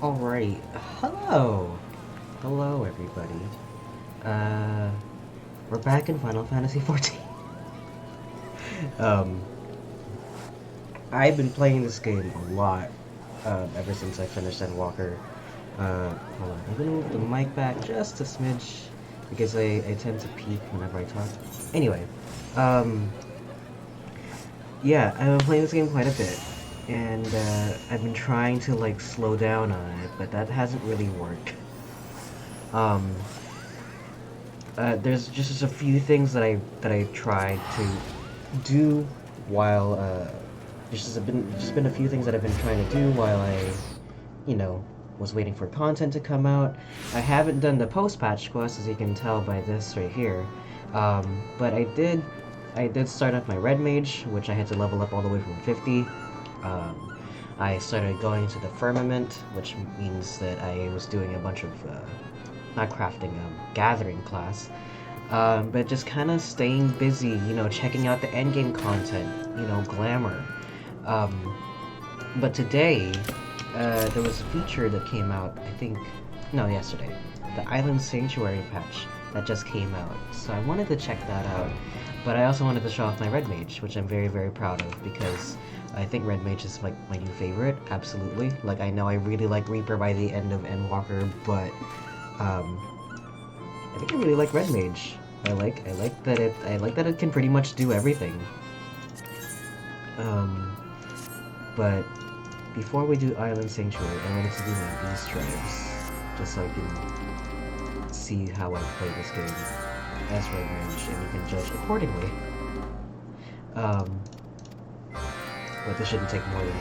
Alright, hello! Hello, everybody. We're back in Final Fantasy XIV. um, I've been playing this game a lot, ever since I finished Endwalker. Hold on, I'm gonna move the mic back just a smidge, because I tend to peek whenever I talk. Anyway, yeah, I've been playing this game quite a bit, and, I've been trying to, like, slow down on it, but that hasn't really worked. Um, there's just a few things that I tried to do while just been a few things that I've been trying to do while I, you know, was waiting for content to come out. I haven't done the post-patch quest, as you can tell by this right here, but I did start up my red mage, which I had to level up all the way from 50. I started going to the firmament, which means that I was doing a bunch of not crafting, gathering class, but just kind of staying busy, you know, checking out the endgame content, you know, glamour. Um, but today, there was a feature that came out, I think, no, yesterday, the Island Sanctuary patch that just came out, so I wanted to check that out, but I also wanted to show off my Red Mage, which I'm very, very proud of, because I think Red Mage is, like, my new favorite, absolutely. Like, I know I really like Reaper by the end of Endwalker, but I think I really like Red Mage. I like that it can pretty much do everything. But before we do Island Sanctuary, I wanted to do my Beast Tribes, just so I can see how I play this game as Red Mage, and you can judge accordingly. But this shouldn't take more than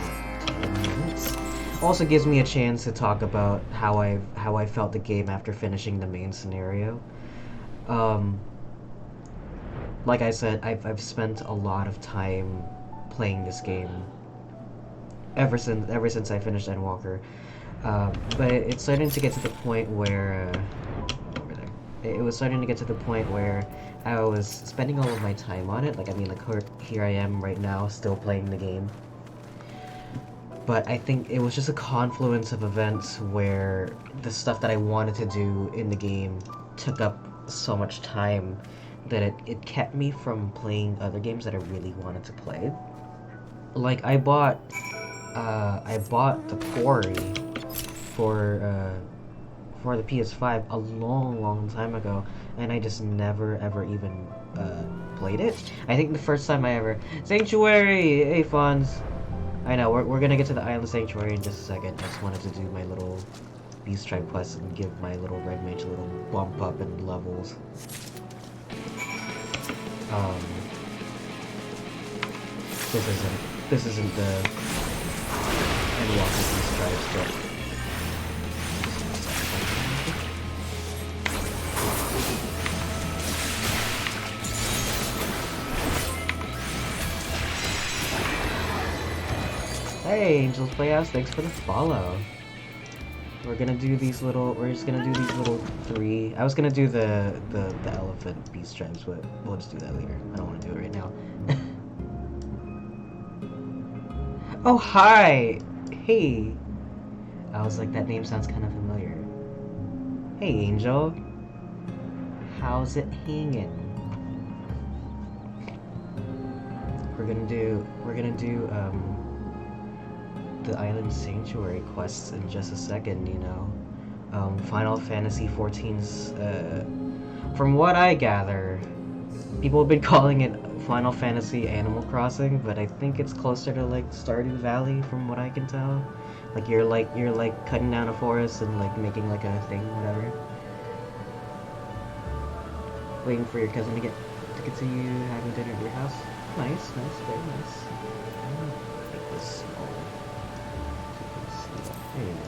10 minutes. Also gives me a chance to talk about how I felt the game after finishing the main scenario. Like I said, I've spent a lot of time playing this game ever since I finished Endwalker. But it's starting to get to the point where over there. It was starting to get to the point where I was spending all of my time on it. Like, I mean, like, here I am right now, still playing the game. But I think it was just a confluence of events where the stuff that I wanted to do in the game took up so much time that it kept me from playing other games that I really wanted to play. Like, I bought the Quarry for the PS5 a long, long time ago, and I just never ever even played it. I think the first time I ever Sanctuary, hey Fonz. I know we're gonna get to the Island Sanctuary in just a second. I just wanted to do my little Beast Tribe quest and give my little Red Mage a little bump up in levels. This isn't the Endwalker Beast Tribes, but hey, Angels Playhouse, thanks for the follow. We're just gonna do these little three. I was gonna do the elephant beast tribes, but we'll just do that later. I don't want to do it right now. Oh, hi! Hey! I was like, that name sounds kind of familiar. Hey, Angel. How's it hanging? We're gonna do the Island Sanctuary quests in just a second, you know. Final Fantasy XIV's, from what I gather, people have been calling it Final Fantasy Animal Crossing, but I think it's closer to, like, Stardew Valley, from what I can tell. Like, you're cutting down a forest and, like, making, like, a thing, whatever. Waiting for your cousin to continue having dinner at your house. Nice, very nice. I'm gonna make this small. There you go.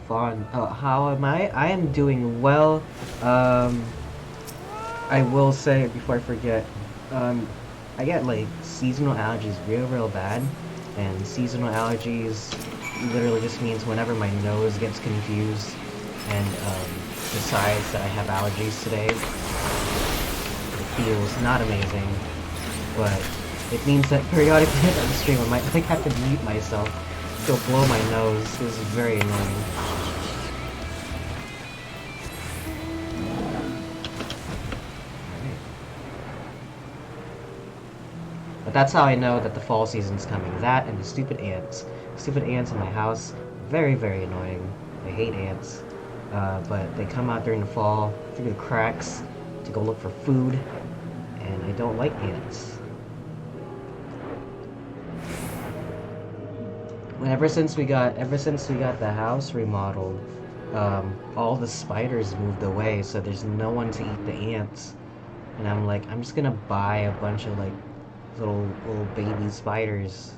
Fun. Oh, how am I? I am doing well. I will say before I forget, I get like seasonal allergies real bad, and seasonal allergies literally just means whenever my nose gets confused and decides that I have allergies today, it feels not amazing, but It means that periodically on the stream I might like have to mute myself. Go blow my nose. This is very annoying. But that's how I know that the fall season's coming. That and the stupid ants. Stupid ants in my house. Very, very annoying. I hate ants. But they come out during the fall through the cracks to go look for food. And I don't like ants. Ever since we got the house remodeled, all the spiders moved away, so there's no one to eat the ants. And I'm like, I'm just gonna buy a bunch of like little baby spiders,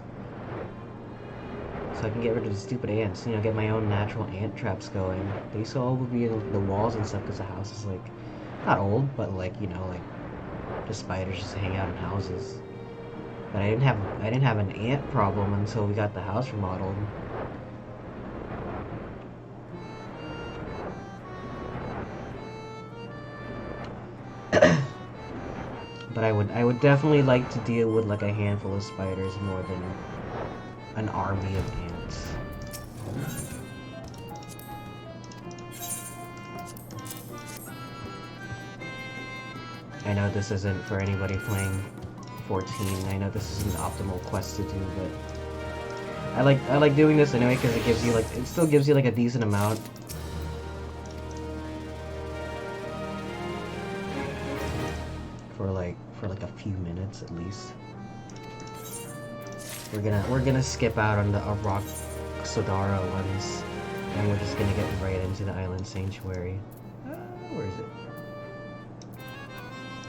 so I can get rid of the stupid ants. You know, get my own natural ant traps going. They used to all be in the walls and stuff because the house is like not old, but like, you know, like the spiders just hang out in houses. But I didn't have an ant problem until we got the house remodeled. But I would definitely like to deal with like a handful of spiders more than an army of ants. I know this isn't for anybody playing 14. I know this isn't the optimal quest to do, but I like doing this anyway because it gives you like, it still gives you like a decent amount. For like a few minutes at least. We're gonna skip out on the Rock Sodara ones, and we're just gonna get right into the Island Sanctuary. Where is it?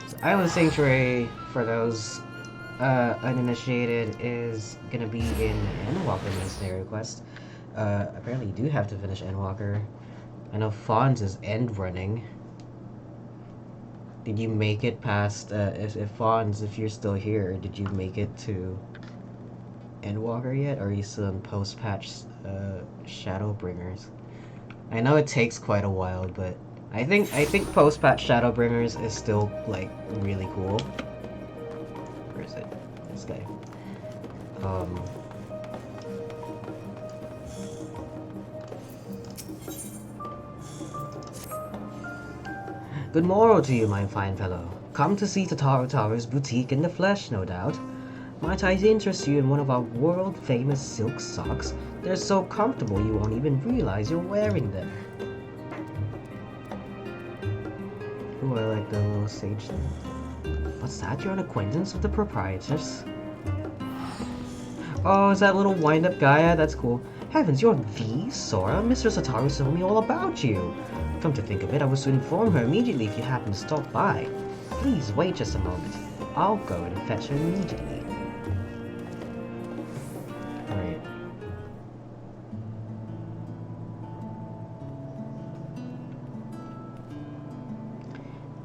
So Island Sanctuary, for those uninitiated, is gonna be in Endwalker Mercenary Quest. Apparently you do have to finish Endwalker. I know Fawn's is end running. Did you make it past, if Fawn's, if you're still here, did you make it to Endwalker yet? Or are you still in post-patch Shadowbringers? I know it takes quite a while, but I think post-patch Shadowbringers is still, like, really cool. Where is it? This guy. Good morrow to you, my fine fellow. Come to see Totaro Taro's boutique in the flesh, no doubt. Might I interest you in one of our world-famous silk socks? They're so comfortable you won't even realize you're wearing them. Ooh, I like the little sage thing. What's that? You're an acquaintance with the proprietors? Oh, is that little wind-up guy? That's cool. Heavens, you're the Sora? Mr. Satoru told me all about you. Come to think of it, I was to inform her immediately if you happen to stop by. Please wait just a moment. I'll go and fetch her immediately. Alright.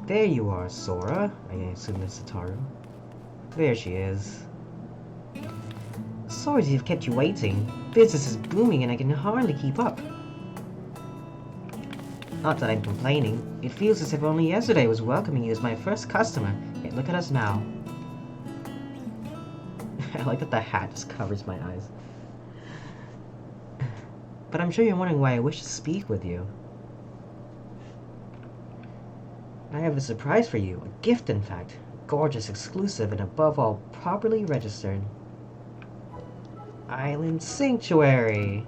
There you are, Sora. I assume that's Satoru. There she is. Sorry to have kept you waiting. Business is booming and I can hardly keep up. Not that I'm complaining. It feels as if only yesterday I was welcoming you as my first customer. Yet look at us now. I like that the hat just covers my eyes. But I'm sure you're wondering why I wish to speak with you. I have a surprise for you. A gift, in fact. Gorgeous, exclusive, and above all, properly registered. Island Sanctuary!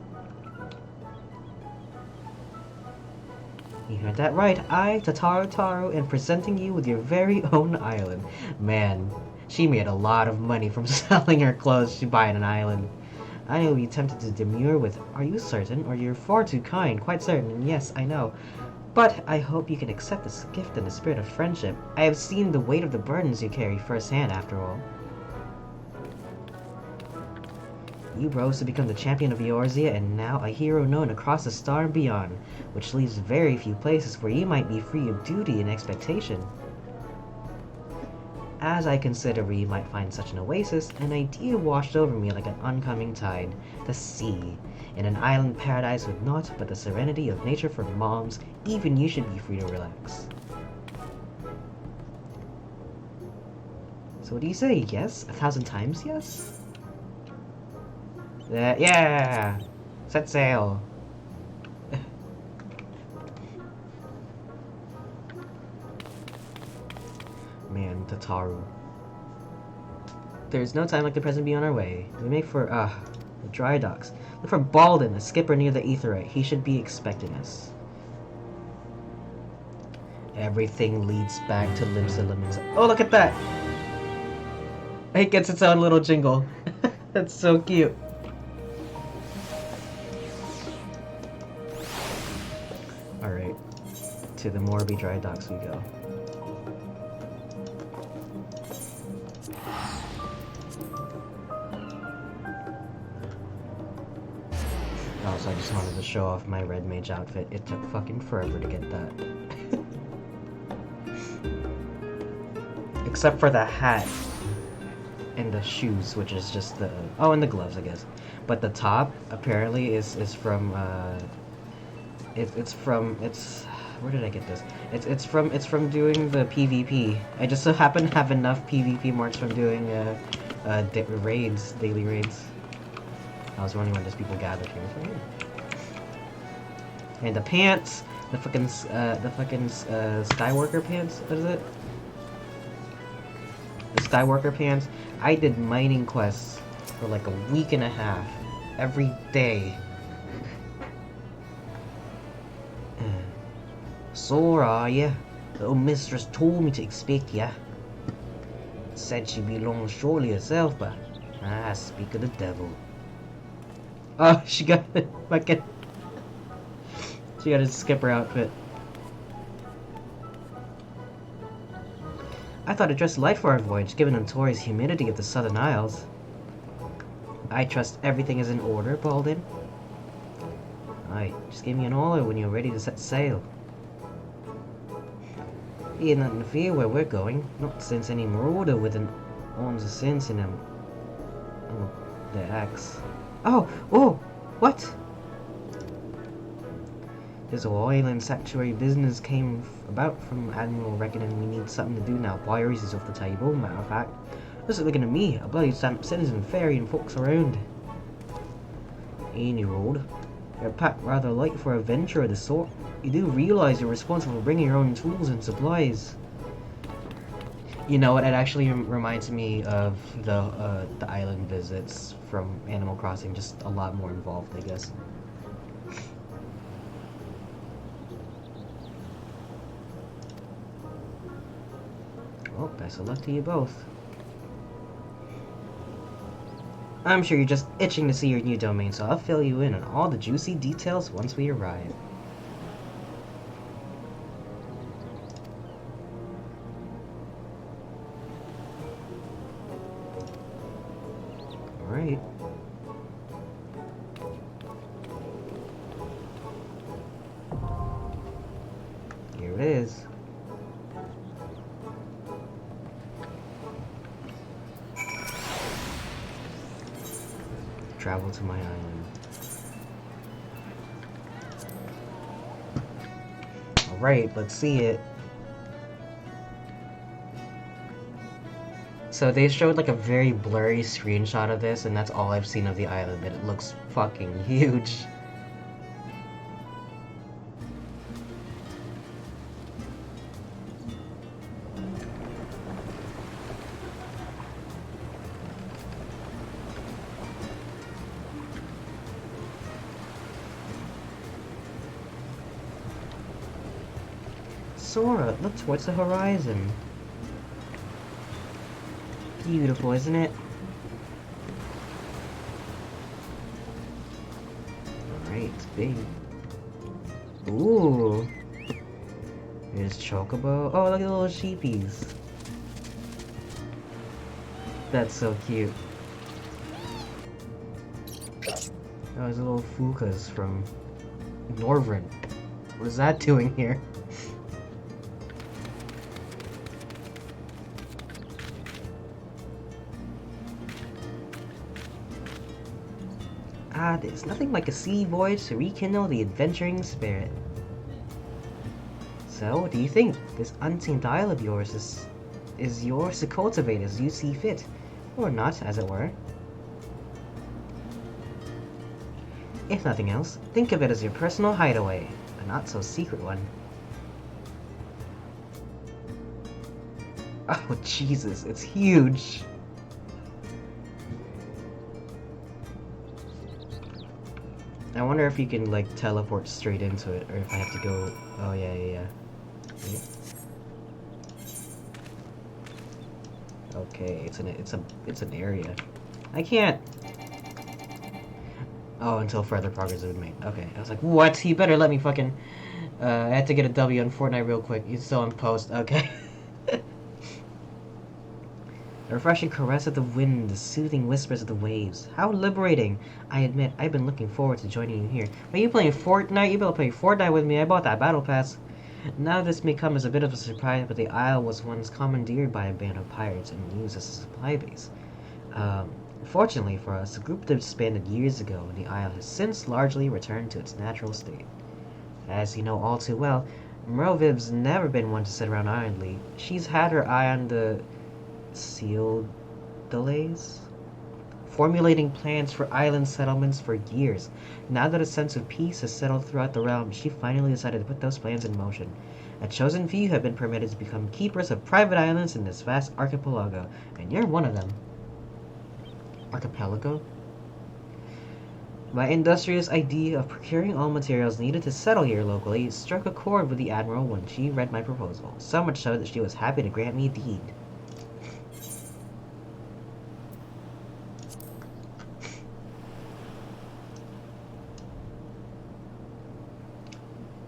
You heard that right. I, Totaro Taro, am presenting you with your very own island. Man, she made a lot of money from selling her clothes to buy an island. I know you tempted to demur with, "Are you certain?" or "You're far too kind." Quite certain, and yes, I know. But I hope you can accept this gift in the spirit of friendship. I have seen the weight of the burdens you carry firsthand, after all. You rose to become the champion of Eorzea, and now a hero known across the star and beyond, which leaves very few places where you might be free of duty and expectation. As I consider where you might find such an oasis, an idea washed over me like an oncoming tide. The sea. In an island paradise with naught but the serenity of nature for moms, even you should be free to relax. So what do you say? Yes? 1,000 times yes? Yeah! Set sail! Man, Tataru. There's no time like the present, be on our way. We make for, the dry docks. Look for Baldwin, the skipper near the Aetheryte. He should be expecting us. Everything leads back to Limsa Limsa. Oh, look at that! It gets its own little jingle. That's so cute. Alright. To the Morbi dry docks we go. Also, I just wanted to show off my red mage outfit. It took fucking forever to get that. Except for the hat and the shoes, which is just the... Oh, and the gloves, I guess. But the top, apparently, is from, It's where did I get this? It's from doing the PvP. I just so happen to have enough PvP marks from doing, raids, daily raids. I was wondering when those people gathered here. And the pants, the fucking Skywalker pants. What is it? The Skywalker pants. I did mining quests for like a week and a half, every day. Sore are ya? Little mistress told me to expect ya. Said she'd be long shortly herself, but speak of the devil. Oh, she got it. Fucking. She got a skipper outfit. I thought it dressed light for our voyage, given the notorious humidity of the Southern Isles. I trust everything is in order, Baldwin. Aye, just give me an order when you're ready to set sail. Ain't nothing to fear where we're going. Not since any marauder with an arms of sense in them. Oh, their axe. Oh! What? This whole island sanctuary business came about from Admiral reckoning we need something to do now. Priorities is off the table, matter of fact. This is looking at me, a bloody citizen ferrying folks around. Any road. You're packed rather light for a venture of the sort. You do realize you're responsible for bringing your own tools and supplies. You know what? It actually reminds me of the island visits from Animal Crossing. Just a lot more involved, I guess. Well, best of luck to you both. I'm sure you're just itching to see your new domain, so I'll fill you in on all the juicy details once we arrive. Alright. Here it is. Travel to my island. Alright, let's see it. So they showed like a very blurry screenshot of this, and that's all I've seen of the island, and it looks fucking huge. Sora, look towards the horizon. Beautiful, isn't it? Alright, it's big. Ooh. There's Chocobo. Oh, look at the little sheepies. That's so cute. Oh, there's little Fukas from Norvryn. What is that doing here? There's nothing like a sea voyage to rekindle the adventuring spirit. So, what do you think? This unseen isle of yours is is yours to cultivate as you see fit. Or not, as it were. If nothing else, think of it as your personal hideaway, a not-so-secret one. Oh, Jesus, it's huge! I wonder if you can, like, teleport straight into it, or if I have to go... Oh, yeah. Okay, it's an area. I can't... Oh, until further progress has been made. Okay, I was like, what? He better let me fucking... I had to get a W on Fortnite real quick. He's still in post. Okay. A refreshing caress of the wind, the soothing whispers of the waves. How liberating! I admit, I've been looking forward to joining you here. Are you playing Fortnite? You better play Fortnite with me. I bought that battle pass. Now this may come as a bit of a surprise, but the Isle was once commandeered by a band of pirates and used as a supply base. Fortunately for us, the group disbanded years ago, and the Isle has since largely returned to its natural state. As you know all too well, Merlviv's never been one to sit around idly. She's had her eye on the sealed delays, formulating plans for island settlements for years. Now that a sense of peace has settled throughout the realm, she finally decided to put those plans in motion. A chosen few have been permitted to become keepers of private islands in this vast archipelago, and you're one of them. Archipelago? My industrious idea of procuring all materials needed to settle here locally struck a chord with the Admiral when she read my proposal, so much so that she was happy to grant me a deed.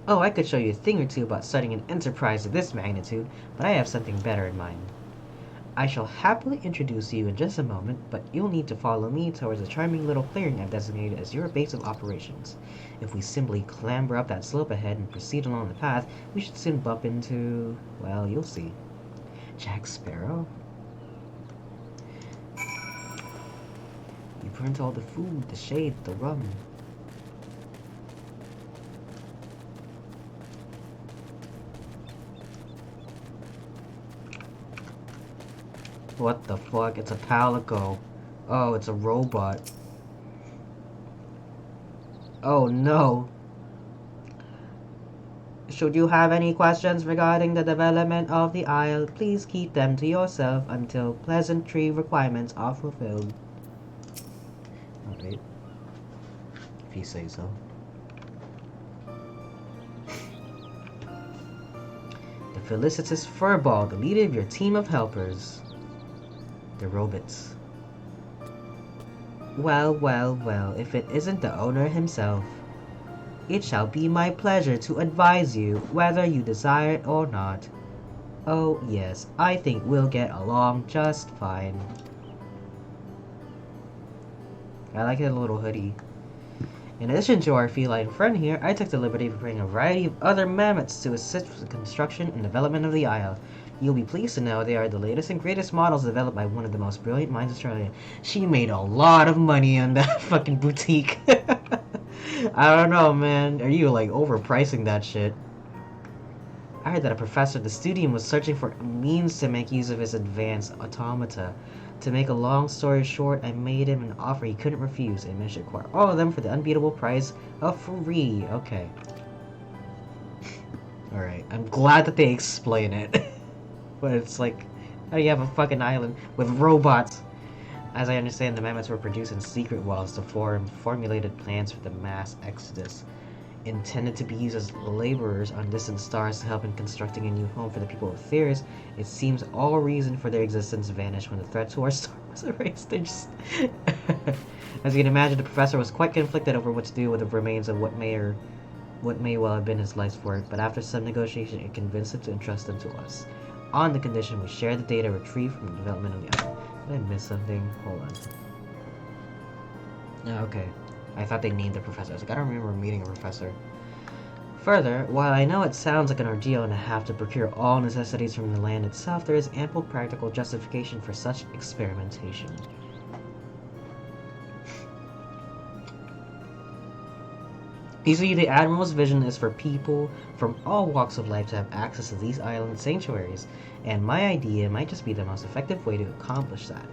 Oh, I could show you a thing or two about starting an enterprise of this magnitude, but I have something better in mind. I shall happily introduce you in just a moment, but you'll need to follow me towards a charming little clearing I've designated as your base of operations. If we simply clamber up that slope ahead and proceed along the path, we should soon bump into... well, you'll see. Jack Sparrow? You burnt all the food, the shade, the rum. What the fuck? It's a palico. Oh, it's a robot. Oh no. Should you have any questions regarding the development of the Isle, please keep them to yourself until pleasantry requirements are fulfilled. Alright. If you say so. The felicitous Furball, the leader of your team of helpers. The robots. Well, if it isn't the owner himself. It shall be my pleasure to advise you whether you desire it or not. Oh yes, I think we'll get along just fine. I like that little hoodie. In addition to our feline friend here, I took the liberty of bringing a variety of other mammoths to assist with the construction and development of the Isle. You'll be pleased to know they are the latest and greatest models developed by one of the most brilliant minds in Australia. She made a lot of money on that fucking boutique. I don't know, man. Are you, like, overpricing that shit? I heard that a professor at the studium was searching for a means to make use of his advanced automata. To make a long story short, I made him an offer he couldn't refuse and managed to acquire all of them for the unbeatable price of free. Okay. Alright, I'm glad that they explain it. But it's like, how do you have a fucking island with robots? As I understand, the mammoths were produced in secret whilst to form formulated plans for the mass exodus, intended to be used as laborers on distant stars to help in constructing a new home for the people of Theris. It seems all reason for their existence vanished when the threat to our star was erased. They just... As you can imagine, the professor was quite conflicted over what to do with the remains of what may well have been his life's work, but after some negotiation, it convinced him to entrust them to us, on the condition we share the data retrieved from the development of the island. Did I miss something? Hold on. Oh, okay. I thought they named the professor. I was like, I don't remember meeting a professor. Further, while I know it sounds like an ordeal and I have to procure all necessities from the land itself, there is ample practical justification for such experimentation. You see, the Admiral's vision is for people from all walks of life to have access to these island sanctuaries, and my idea might just be the most effective way to accomplish that.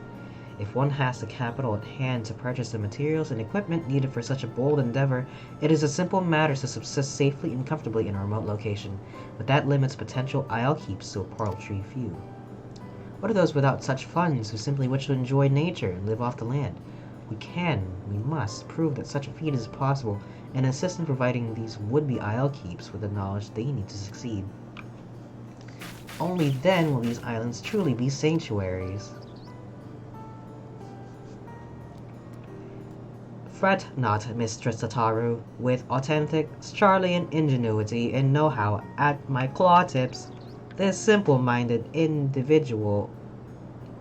If one has the capital at hand to purchase the materials and equipment needed for such a bold endeavor, it is a simple matter to subsist safely and comfortably in a remote location, but that limits potential isle keeps to a paltry few. What are those without such funds who simply wish to enjoy nature and live off the land? We must prove that such a feat is possible and assist in providing these would-be isle keeps with the knowledge they need to succeed. Only then will these islands truly be sanctuaries. Fret not, Mistress Tataru. With authentic Charlian ingenuity and know-how at my claw tips, this simple-minded individual,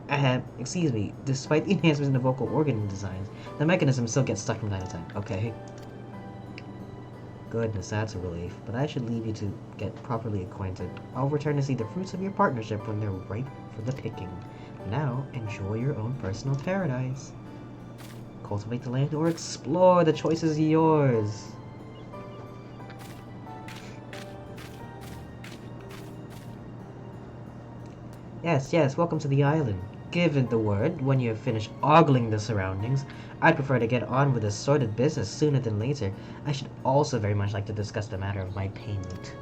despite the enhancements in the vocal organ designs, the mechanism still gets stuck from time to time. Okay. Goodness, that's a relief. But I should leave you to get properly acquainted. I'll return to see the fruits of your partnership when they're ripe for the picking. Now, enjoy your own personal paradise. Cultivate the land or explore, the choice is yours. Yes, welcome to the island. Give it the word when you have finished ogling the surroundings. I'd prefer to get on with this sordid business sooner than later. I should also very much like to discuss the matter of my payment.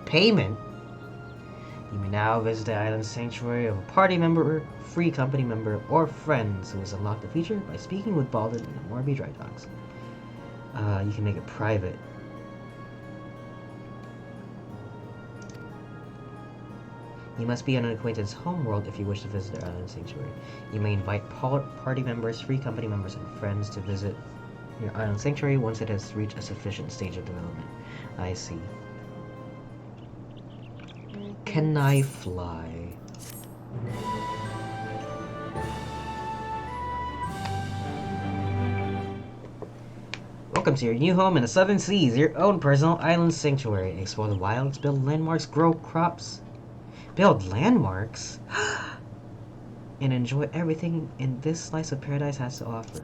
Payment? You may now visit the island sanctuary of a party member, free company member, or friends who has unlocked the feature by speaking with Baldwin and Morby Dry Dogs. You can make it private. You must be on an acquaintance's homeworld if you wish to visit the island sanctuary. You may invite party members, free company members, and friends to visit your island sanctuary once it has reached a sufficient stage of development. I see. Can I fly? Welcome to your new home in the Southern Seas, your own personal island sanctuary. Explore the wilds, build landmarks, grow crops. Build landmarks? And enjoy everything in this slice of paradise has to offer.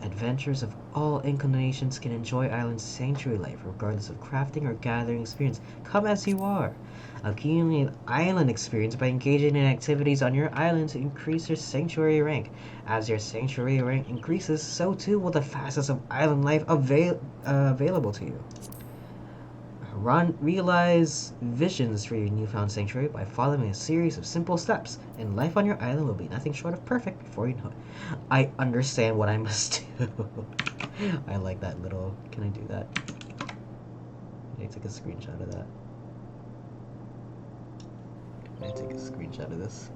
Adventurers of all inclinations can enjoy island sanctuary life regardless of crafting or gathering experience. Come as you are. Accumulate island experience by engaging in activities on your island to increase your sanctuary rank. As your sanctuary rank increases, so too will the facets of island life available to you. Realize visions for your newfound sanctuary by following a series of simple steps, and life on your island will be nothing short of perfect before you know it. I understand what I must do. I like that little... Can I do that? Can I take a screenshot of that? Can I take a screenshot of this?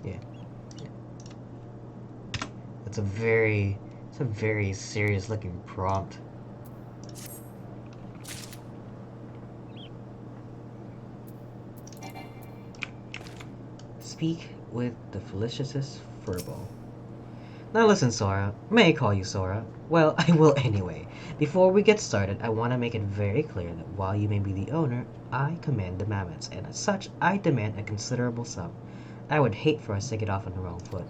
Yeah. It's a very serious looking prompt. Speak with the felicitous furball. Now listen, Sora. May I call you Sora? Well, I will anyway. Before we get started, I want to make it very clear that while you may be the owner, I command the mammoths, and as such, I demand a considerable sum. I would hate for us to get off on the wrong foot.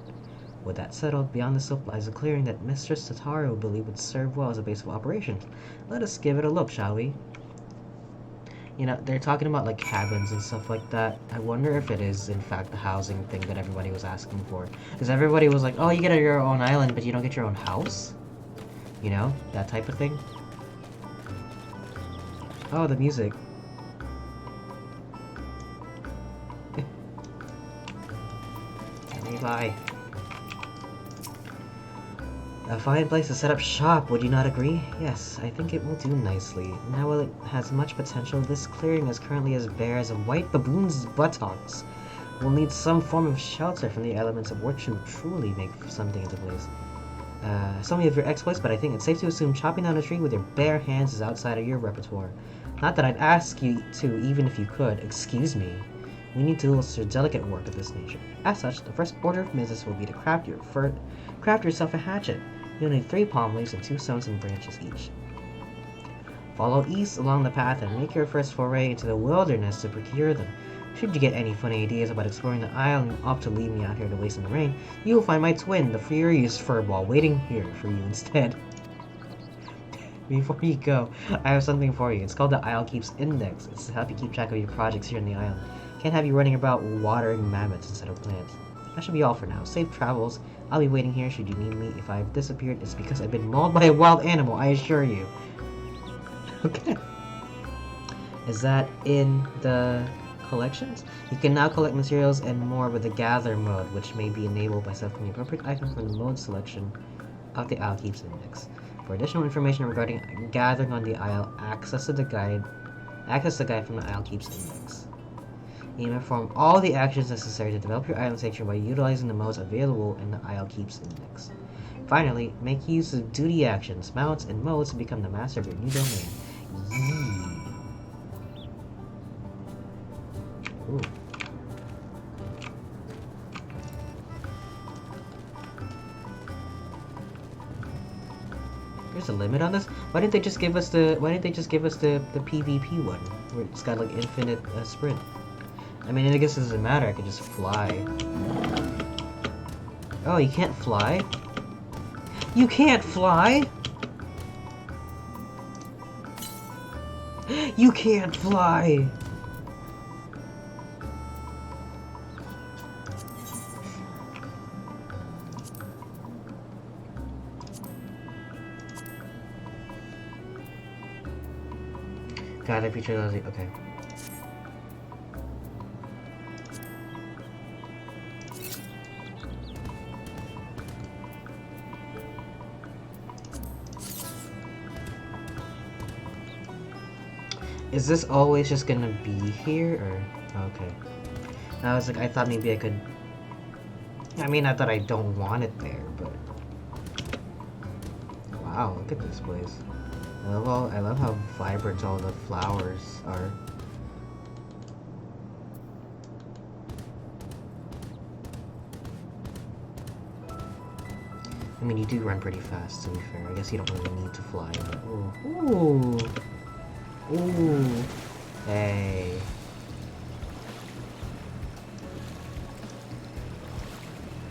With that settled, beyond the slope lies a clearing that Mistress Tataru believed would serve well as a base of operations. Let us give it a look, shall we? You know, they're talking about like cabins and stuff like that. I wonder if it is in fact the housing thing that everybody was asking for. Because everybody was like, oh, you get your own island, but you don't get your own house? You know, that type of thing. Oh, the music. Bye. A fine place to set up shop, would you not agree? Yes, I think it will do nicely. Now while it has much potential, this clearing is currently as bare as a white baboon's buttocks. We'll need some form of shelter from the elements of war to truly make something into place. So many of your exploits, but I think it's safe to assume chopping down a tree with your bare hands is outside of your repertoire. Not that I'd ask you to, even if you could. Excuse me. We need tools for delicate work of this nature. As such, the first order of business will be to craft yourself a hatchet. You'll need 3 palm leaves and 2 stones and branches each. Follow east along the path and make your first foray into the wilderness to procure them. Should you get any funny ideas about exploring the isle and opt to leave me out here to waste in the rain, you will find my twin, the furious furball, waiting here for you instead. Before you go, I have something for you. It's called the Isle Keeps Index. It's to help you keep track of your projects here in the island. Can't have you running about watering mammoths instead of plants. That should be all for now. Safe travels. I'll be waiting here should you need me. If I've disappeared, it's because I've been mauled by a wild animal, I assure you. Okay. Is that in the collections? You can now collect materials and more with the gather mode, which may be enabled by selecting the appropriate item from the mode selection of the Isle Keeps Index. For additional information regarding gathering on the Isle, access the guide from the Isle Keeps Index. You may perform all the actions necessary to develop your island sanctuary by utilizing the modes available in the Isle Keeps Index. Finally, make use of duty actions, mounts, and modes to become the master of your new domain. Yee. Ooh. There's a limit on this. Why didn't they just give us the PvP one where it's got like infinite sprint? I mean, I guess it doesn't matter. I could just fly. Oh, you can't fly? You can't fly? You can't fly! God, that feature does it. Okay. Is this always just gonna be here, or okay? I was like, I thought maybe I could. I mean, not that I don't want it there, but wow, look at this place. I love how vibrant all the flowers are. I mean, you do run pretty fast, to be fair. I guess you don't really need to fly, but ooh. Ooh. Ooh. Hey.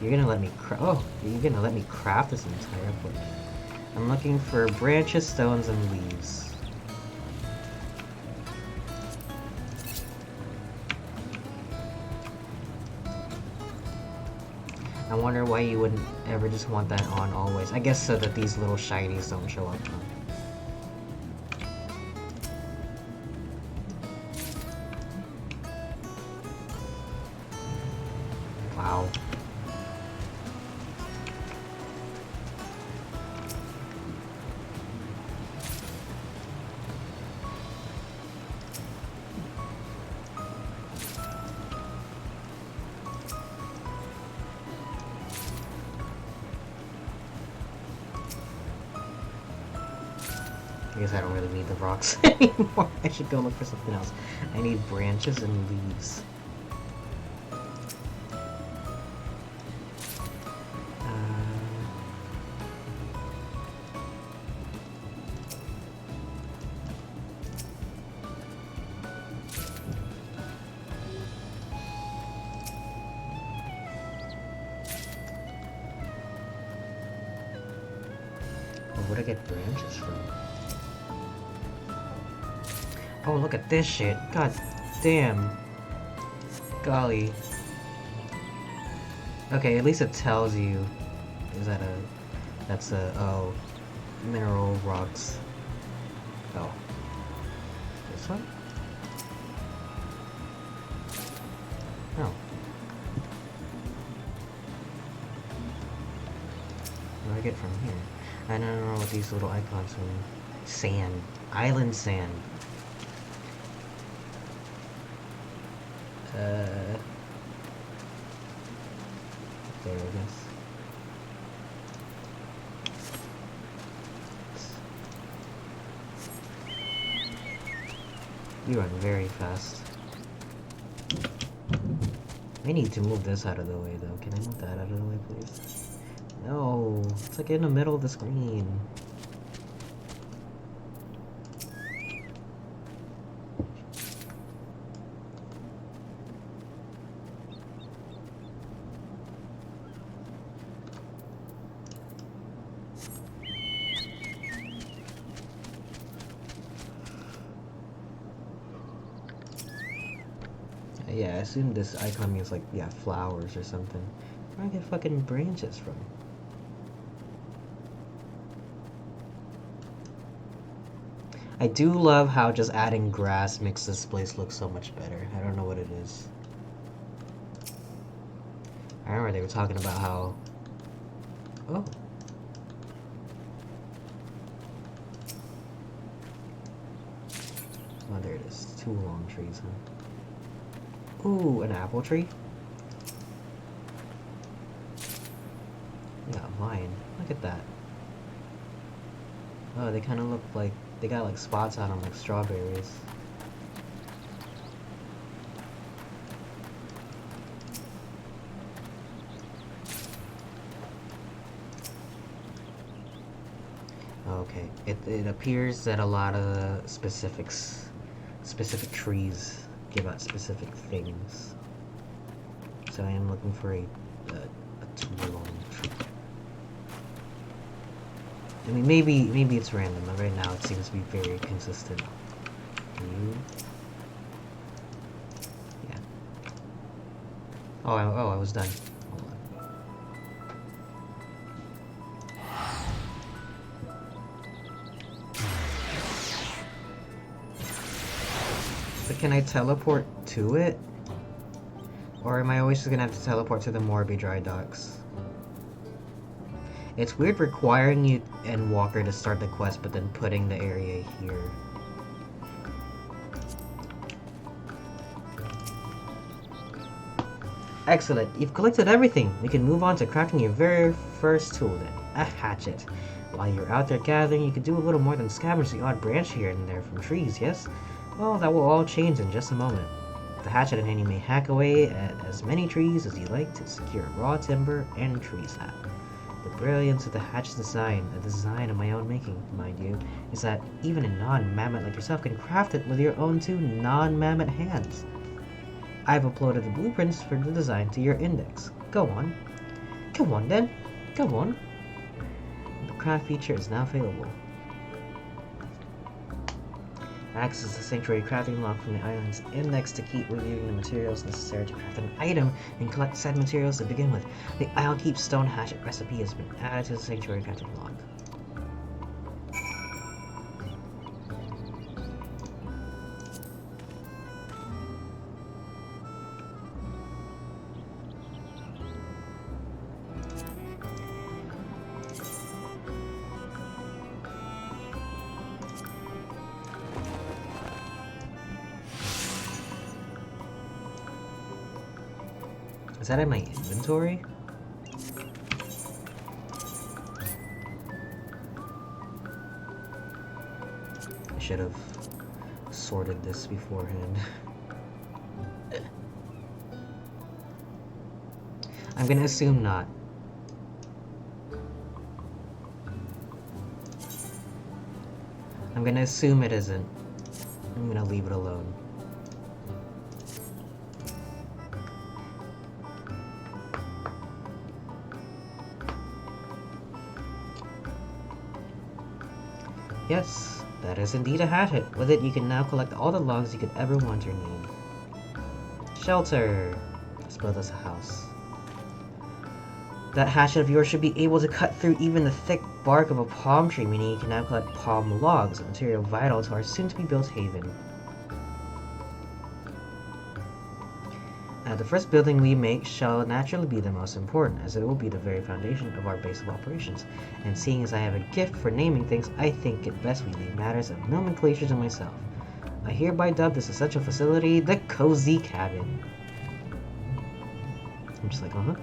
You're gonna let me craft this entire place. I'm looking for branches, stones, and leaves. I wonder why you wouldn't ever just want that on always. I guess so that these little shinies don't show up. Wow. I guess I don't really need the rocks anymore. I should go look for something else. I need branches and leaves. Where would I get branches from? Oh, look at this shit. God damn. Golly. Okay, at least it tells you. Is that a... That's a... Oh. Mineral rocks. Oh. This one? Oh. What do I get from here? I don't know what these little icons mean. Sand. Island sand. There, I guess. You run very fast. I need to move this out of the way, though. Can I move that out of the way, please? No, it's like in the middle of the screen. Yeah, I assume this icon means like, yeah, flowers or something. Where do I get fucking branches from? I do love how just adding grass makes this place look so much better. I don't know what it is. I remember they were talking about how... Oh. Oh, there it is. 2 long trees, huh? Ooh, an apple tree? Yeah, vine. Look at that. Oh, they kind of look like... They got like spots on them like strawberries. Okay, it appears that a lot of specific trees give out specific things. So I am looking for a 2 long tree. I mean, maybe it's random, but right now it seems to be very consistent. Yeah. Oh, I was done. Hold on. But can I teleport to it? Or am I always just gonna have to teleport to the Morby dry docks? It's weird requiring you and Walker to start the quest, but then putting the area here. Excellent, you've collected everything. We can move on to crafting your very first tool then, a hatchet. While you're out there gathering, you could do a little more than scavenge the odd branch here and there from trees, yes? Well, that will all change in just a moment. The hatchet and you may hack away at as many trees as you like to secure raw timber and tree sap. The brilliance of the hatchet's design, a design of my own making, mind you, is that even a non-mammoth like yourself can craft it with your own 2 non-mammoth hands. I've uploaded the blueprints for the design to your index. Go on. Go on then. Go on. The craft feature is now available. Access the Sanctuary crafting log from the island's index to keep reviewing the materials necessary to craft an item and collect said materials to begin with. The I'll Keep Stone Hatchet recipe has been added to the Sanctuary crafting log. Is that in my inventory? I should have sorted this beforehand. I'm gonna assume not. I'm gonna assume it isn't. I'm gonna leave it alone. Yes, that is indeed a hatchet. With it, you can now collect all the logs you could ever want or need. Shelter. Let's build us a house. That hatchet of yours should be able to cut through even the thick bark of a palm tree, meaning you can now collect palm logs, a material vital to our soon-to-be-built haven. The first building we make shall naturally be the most important, as it will be the very foundation of our base of operations. And seeing as I have a gift for naming things, I think it best we leave matters of nomenclature to myself. I hereby dub this essential facility the Cozy Cabin. I'm just like, uh-huh.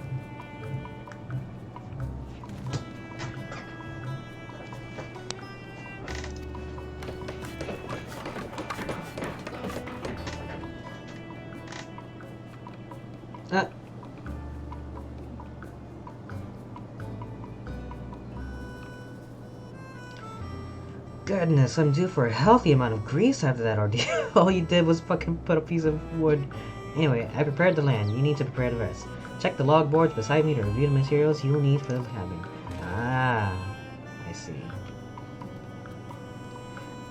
Goodness, I'm due for a healthy amount of grease after that ordeal. All you did was fucking put a piece of wood. Anyway, I prepared the land. You need to prepare the rest. Check the log boards beside me to review the materials you'll need for the cabin. Ah, I see.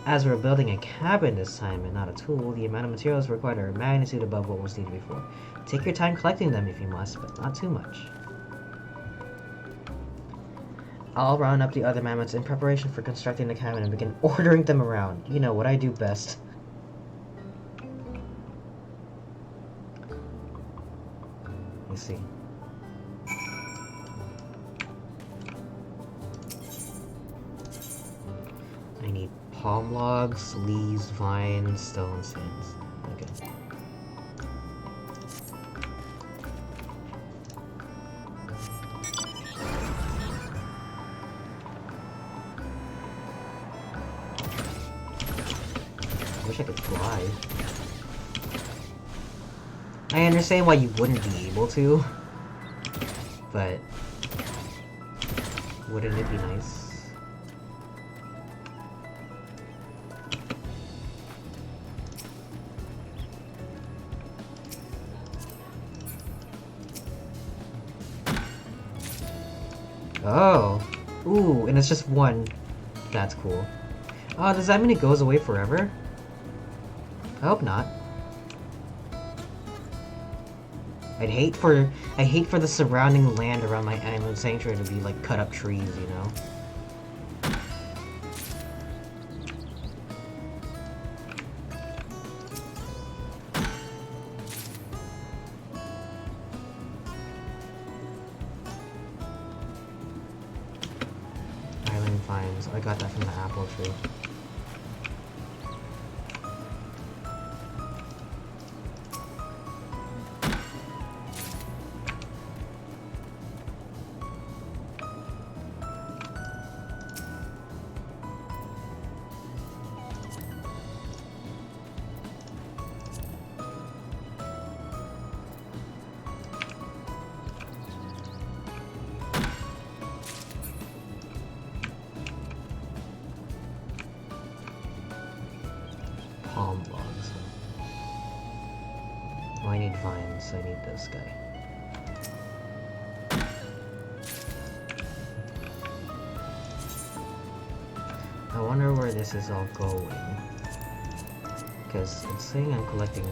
As we're building a cabin this time and not a tool, the amount of materials required are a magnitude above what was needed before. Take your time collecting them if you must, but not too much. I'll round up the other mammoths in preparation for constructing the cabin and begin ordering them around. You know what I do best. Let's see. I need palm logs, leaves, vines, stone sands. Okay. I wish I could fly. I understand why you wouldn't be able to, but wouldn't it be nice? Oh! Ooh, and it's just one. That's cool. Oh, does that mean it goes away forever? I hope not. I hate for the surrounding land around my island sanctuary to be like cut up trees, you know? Island vines. I got that from the apple tree. Palm logs. Oh, I need vines. I need this guy. I wonder where this is all going. Because it's saying I'm collecting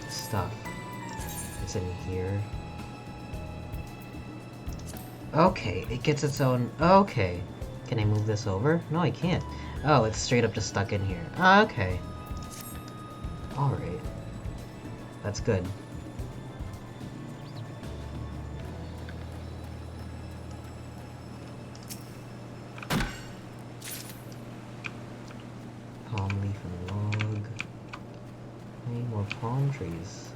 stuff. It's in here. Okay, it gets its own... Okay. Can I move this over? No, I can't. Oh, it's straight up just stuck in here. Okay. Alright. That's good. Palm leaf and log. I need more palm trees.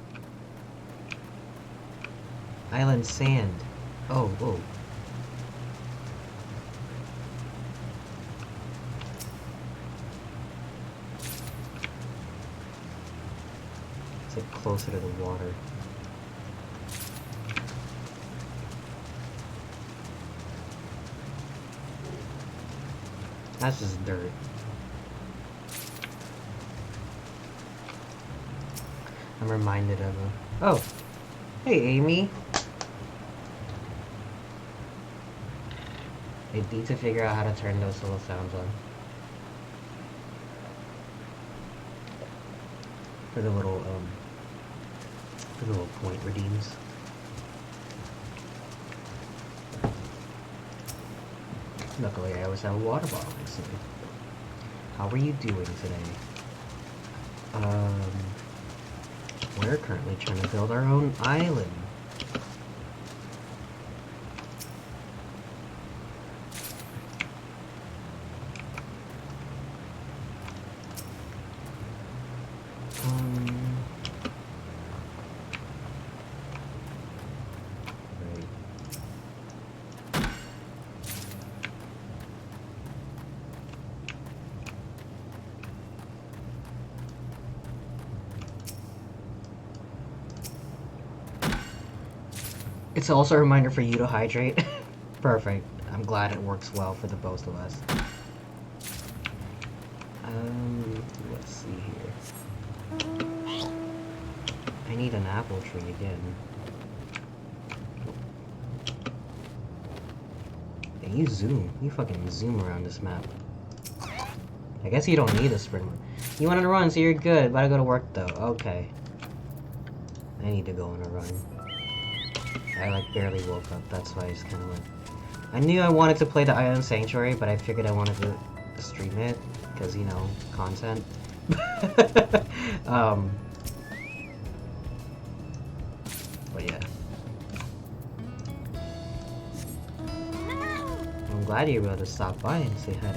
Island sand. Oh, whoa. It's like closer to the water. That's just dirt. I'm reminded of a... Oh! Hey, Amy! I need to figure out how to turn those little sounds on. For the little point redeems. Luckily, I always have a water bottle next to me. How are you doing today? We're currently trying to build our own island. Right. It's also a reminder for you to hydrate. Perfect. I'm glad it works well for the both of us. Let's see here. I need an apple tree again. Yeah, you zoom. You fucking zoom around this map. I guess you don't need a sprint. You wanted to run, so you're good. But I go to work though. Okay. I need to go on a run. I like barely woke up. That's why I just kind of went. I knew I wanted to play the Island Sanctuary, but I figured I wanted to stream it because you know content. But yeah. I'm glad you were able to stop by and say hi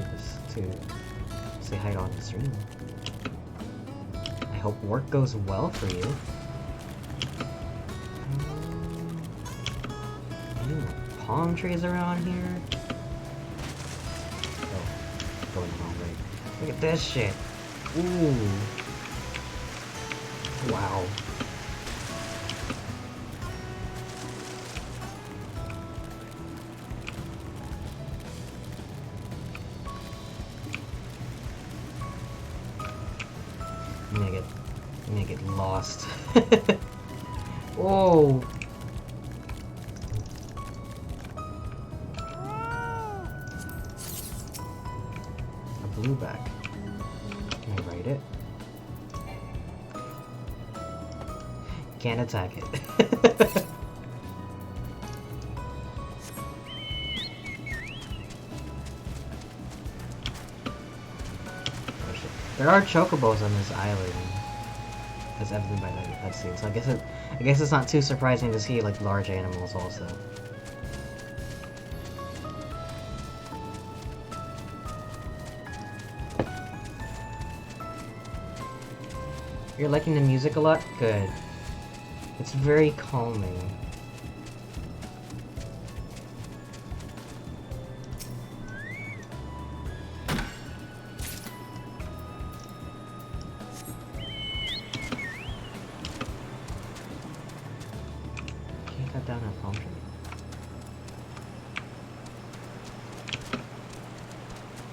say hi on the stream. I hope work goes well for you. Any more palm trees around here? Oh, going the wrong way. Look at this shit. Ooh. Wow. I'm gonna get lost. Oh. A blueback. Can I write it? Can't attack it. There are chocobos on this island, as evident by the cutscene. So I guess it's not too surprising to see like large animals also. You're liking the music a lot? Good. It's very calming. Down a palm tree.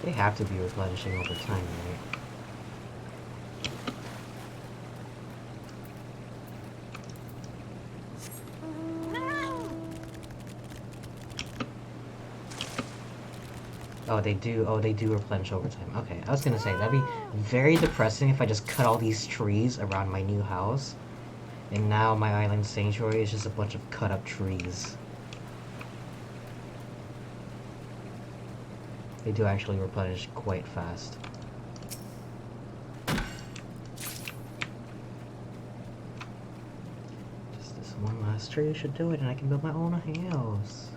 They have to be replenishing over time, right? Oh, they do. Oh, they do replenish over time. Okay, I was gonna say that'd be very depressing if I just cut all these trees around my new house. And now my island sanctuary is just a bunch of cut up trees. They do actually replenish quite fast. Just this one last tree should do it and I can build my own house.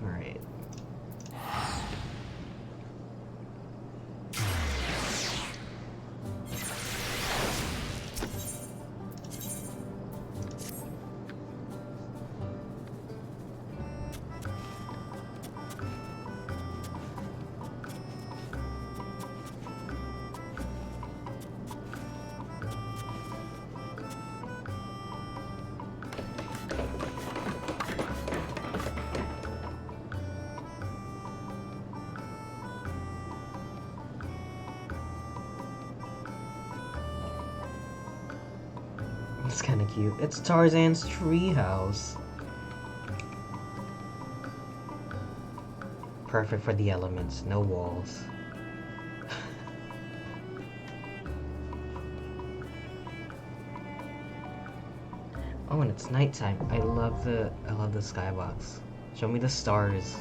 Alright. It's kind of cute. It's Tarzan's treehouse. Perfect for the elements, no walls. Oh, and it's nighttime. I love the skybox. Show me the stars.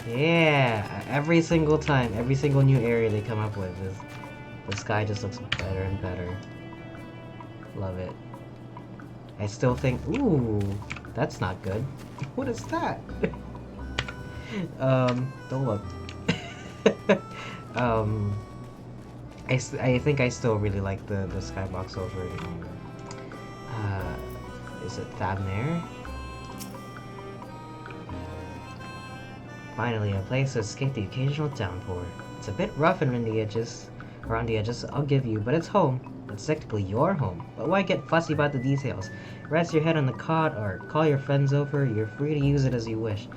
Yeah, every single time, every single new area they come up with, the sky just looks better and better. Love it. I still think, ooh, that's not good. What is that? Don't look. I think I still really like the skybox over in, is it Thabnair? Finally, a place to escape the occasional downpour. It's a bit rough around the edges, I'll give you, but it's home. It's technically your home. But why get fussy about the details? Rest your head on the cot or call your friends over. You're free to use it as you wish.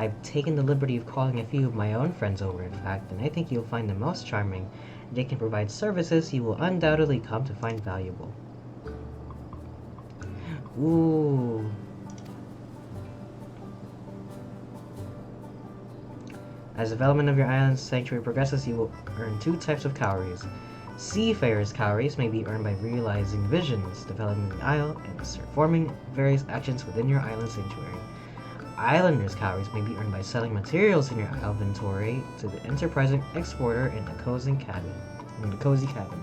I've taken the liberty of calling a few of my own friends over, in fact, and I think you'll find them most charming. They can provide services you will undoubtedly come to find valuable. Ooh. As development of your island's sanctuary progresses, you will earn 2 types of calories. Seafarers' calories may be earned by realizing visions, developing the isle, and performing various actions within your island sanctuary. Islanders' calories may be earned by selling materials in your isle inventory to the enterprising exporter in the cozy cabin.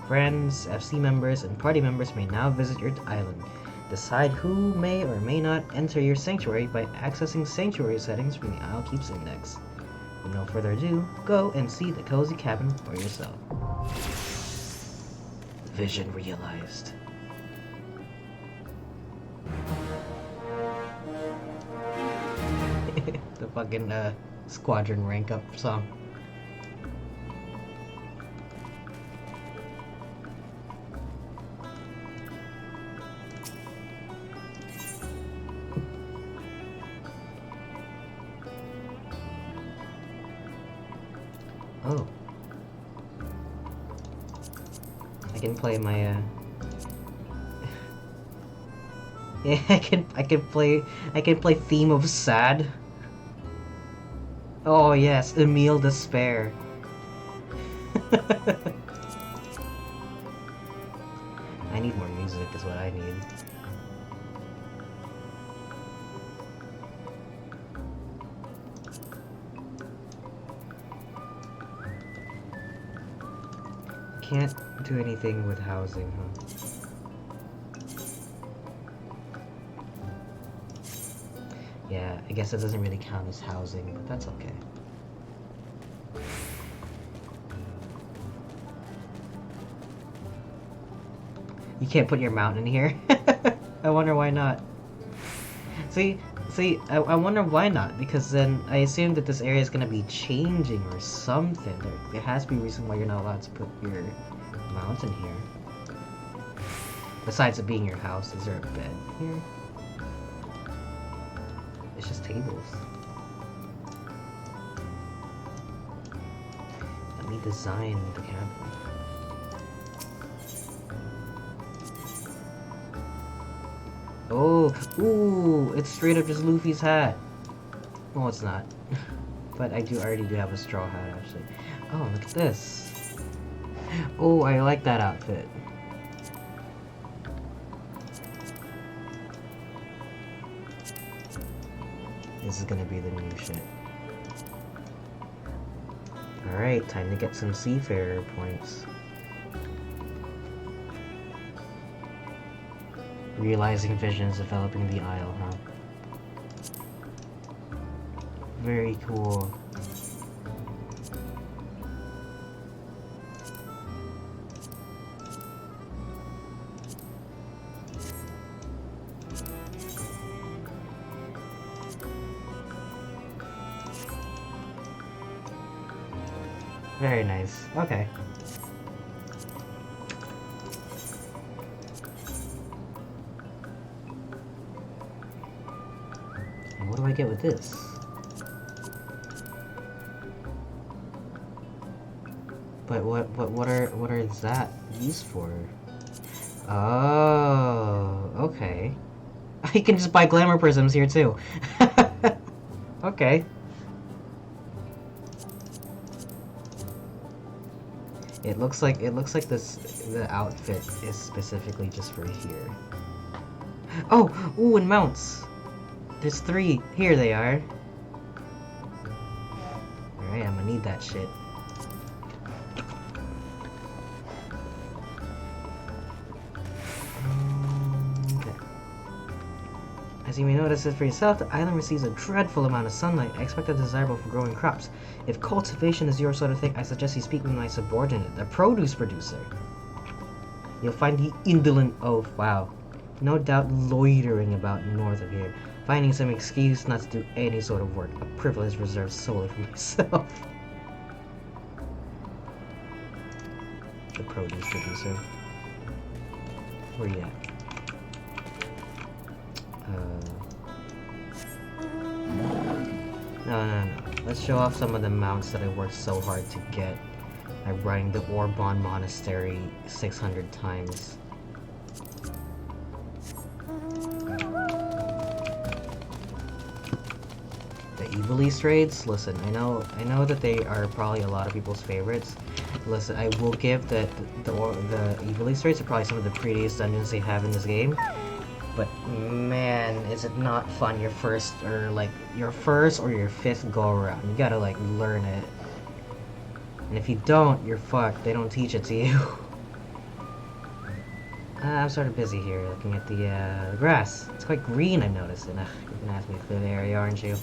Friends, FC members, and party members may now visit your island. Decide who may or may not enter your sanctuary by accessing sanctuary settings from the Isle Keeps Index. With no further ado, go and see the cozy cabin for yourself. Vision realized. The fucking squadron rank up song. Oh. I can play my yeah, I can play Theme of Sad. Oh yes, Emile Despair. I need more music is what I need. Can't do anything with housing, huh? Yeah, I guess that doesn't really count as housing, but that's okay. You can't put your mountain here? I wonder why not. See, I wonder why not, because then I assume that this area is gonna be changing or something. There has to be a reason why you're not allowed to put your mountain here. Besides it being your house, is there a bed here? It's just tables. Let me design the cabin. Oh, ooh, it's straight up just Luffy's hat. Well, it's not. But I already do have a straw hat, actually. Oh, look at this. Oh, I like that outfit. This is gonna be the new shit. Alright, time to get some seafarer points. Realizing visions, developing the isle, huh? Very cool. Very nice. Okay. And what do I get with this? But what are that used for? Oh, okay. I can just buy glamour prisms here too. Okay. It looks like the outfit is specifically just for here. Oh, ooh, and mounts. There's 3. Here they are. Alright, I'm gonna need that shit. Okay. As you may notice it for yourself, the island receives a dreadful amount of sunlight, expected desirable for growing crops. If cultivation is your sort of thing, I suggest you speak with my subordinate, the produce producer. You'll find the indolent oaf, wow, no doubt loitering about north of here, finding some excuse not to do any sort of work, a privilege reserved solely for myself. The produce producer. Where you at? No. Let's show off some of the mounts that I worked so hard to get. I rang the Orbon Monastery 600 times. the evil Easter eggs. Listen, I know that they are probably a lot of people's favorites. Listen, I will give that the evil Easter eggs are probably some of the prettiest dungeons they have in this game. But man, is it not fun your first or your fifth go around. You gotta like learn it. And if you don't, you're fucked. They don't teach it to you. I'm sort of busy here looking at the grass. It's quite green, I've noticed. And you're gonna ask me to clear the area, aren't you?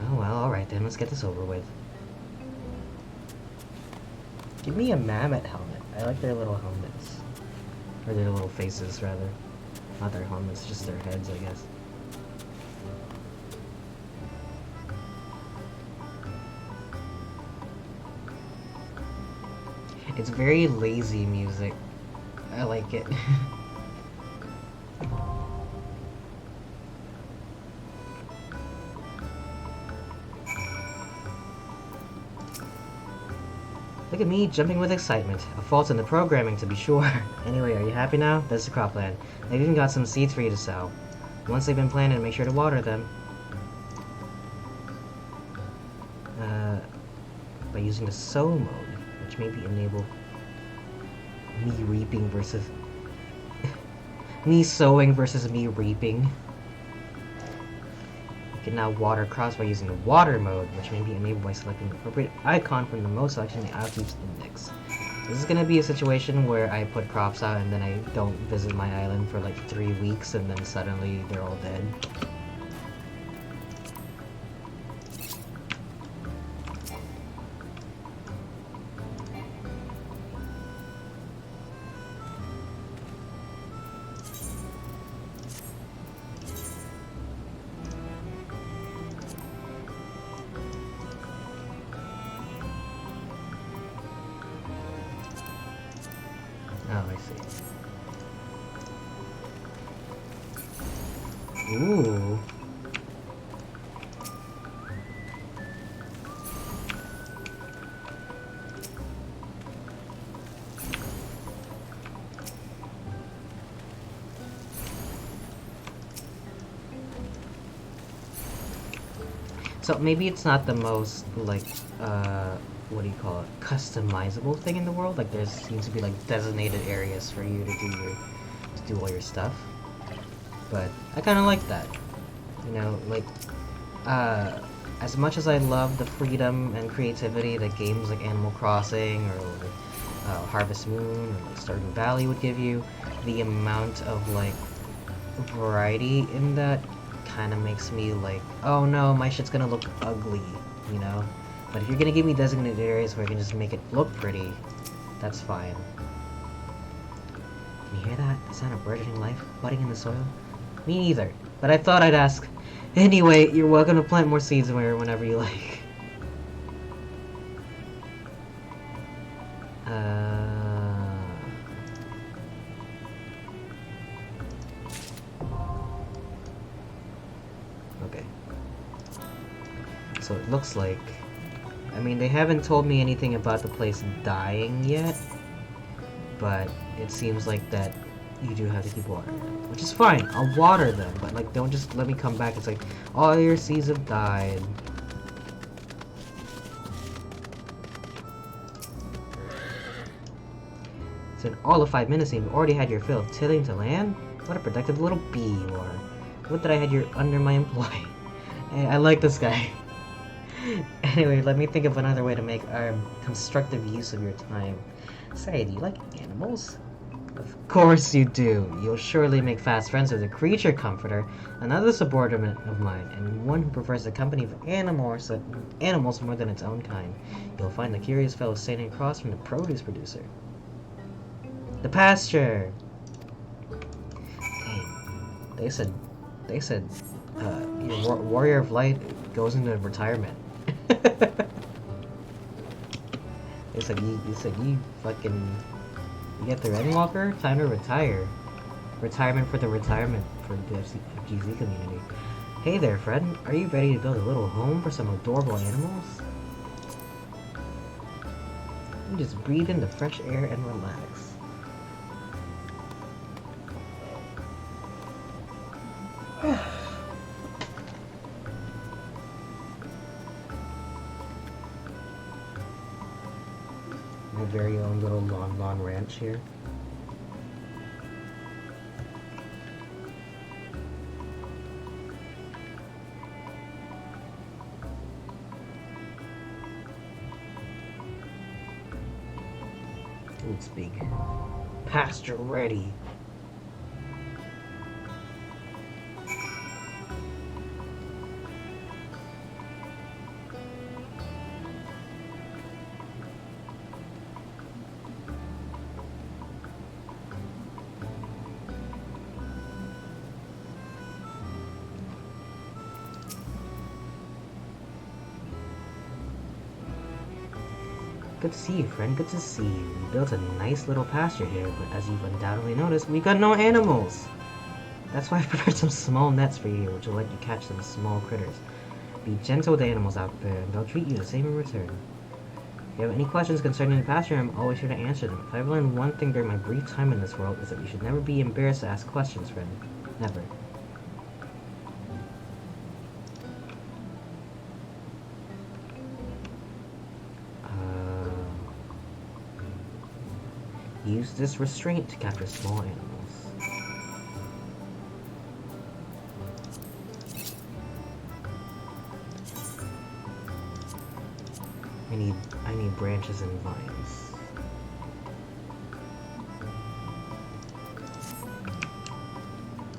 Oh well, alright then, let's get this over with. Give me a mammoth helmet. I like their little helmets. Or their little faces, rather. Not their helmets, just their heads, I guess. It's very lazy music. I like it. Look at me, jumping with excitement. A fault in the programming, to be sure. Anyway, are you happy now? That's the crop plan. They've even got some seeds for you to sow. Once they've been planted, make sure to water them. By using the sow mode, which maybe enable me reaping versus... me sowing versus me reaping. You can now water crops by using the water mode, which may be enabled by selecting the appropriate icon from the mode selection in the outkeeps index. This is gonna be a situation where I put crops out and then I don't visit my island for like 3 weeks and then suddenly they're all dead. Oh, I see. Ooh. So maybe it's not the most, like, what do you call it, customizable thing in the world. Like there seems to be like designated areas for you to do all your stuff. But I kind of like that. You know, like as much as I love the freedom and creativity that games like Animal Crossing or like, Harvest Moon or like Stardew Valley would give you, the amount of like variety in that kind of makes me like, oh no, my shit's gonna look ugly, you know? But if you're gonna give me designated areas where I can just make it look pretty, that's fine. Can you hear that? The sound of burgeoning life budding in the soil? Me neither, but I thought I'd ask. Anyway, you're welcome to plant more seeds whenever you like. Okay. So it looks like... I mean, they haven't told me anything about the place dying yet, but it seems like that you do have to keep watering them, which is fine. I'll water them, but like, don't just let me come back. It's like, all your seeds have died. So in all of 5 minutes, you've already had your fill of tilling to land. What a productive little bee you are. What did I had you under my employ? Hey, I like this guy. Anyway, let me think of another way to make constructive use of your time. Say, do you like animals? Of course you do. You'll surely make fast friends with a creature comforter, another subordinate of mine, and one who prefers the company of animals more than its own kind. You'll find the curious fellow standing across from the produce producer. The pasture! Hey, they said, your warrior of light goes into retirement. They said you fucking, you get the Endwalker? Time to retire. Retirement for the retirement for the FFXIV community. Hey there, friend. Are you ready to build a little home for some adorable animals? You just breathe in the fresh air and relax. my very own little lawn ranch here. Ooh, it's big. Pasture ready. Good to see you, friend. Good to see you. We built a nice little pasture here, but as you've undoubtedly noticed, we got no animals. That's why I've prepared some small nets for you, which will let you catch some small critters. Be gentle with the animals out there, and they'll treat you the same in return. If you have any questions concerning the pasture, I'm always here to answer them. If I've learned one thing during my brief time in this world, is that you should never be embarrassed to ask questions, friend. Never. Use this restraint to capture small animals. I need branches and vines.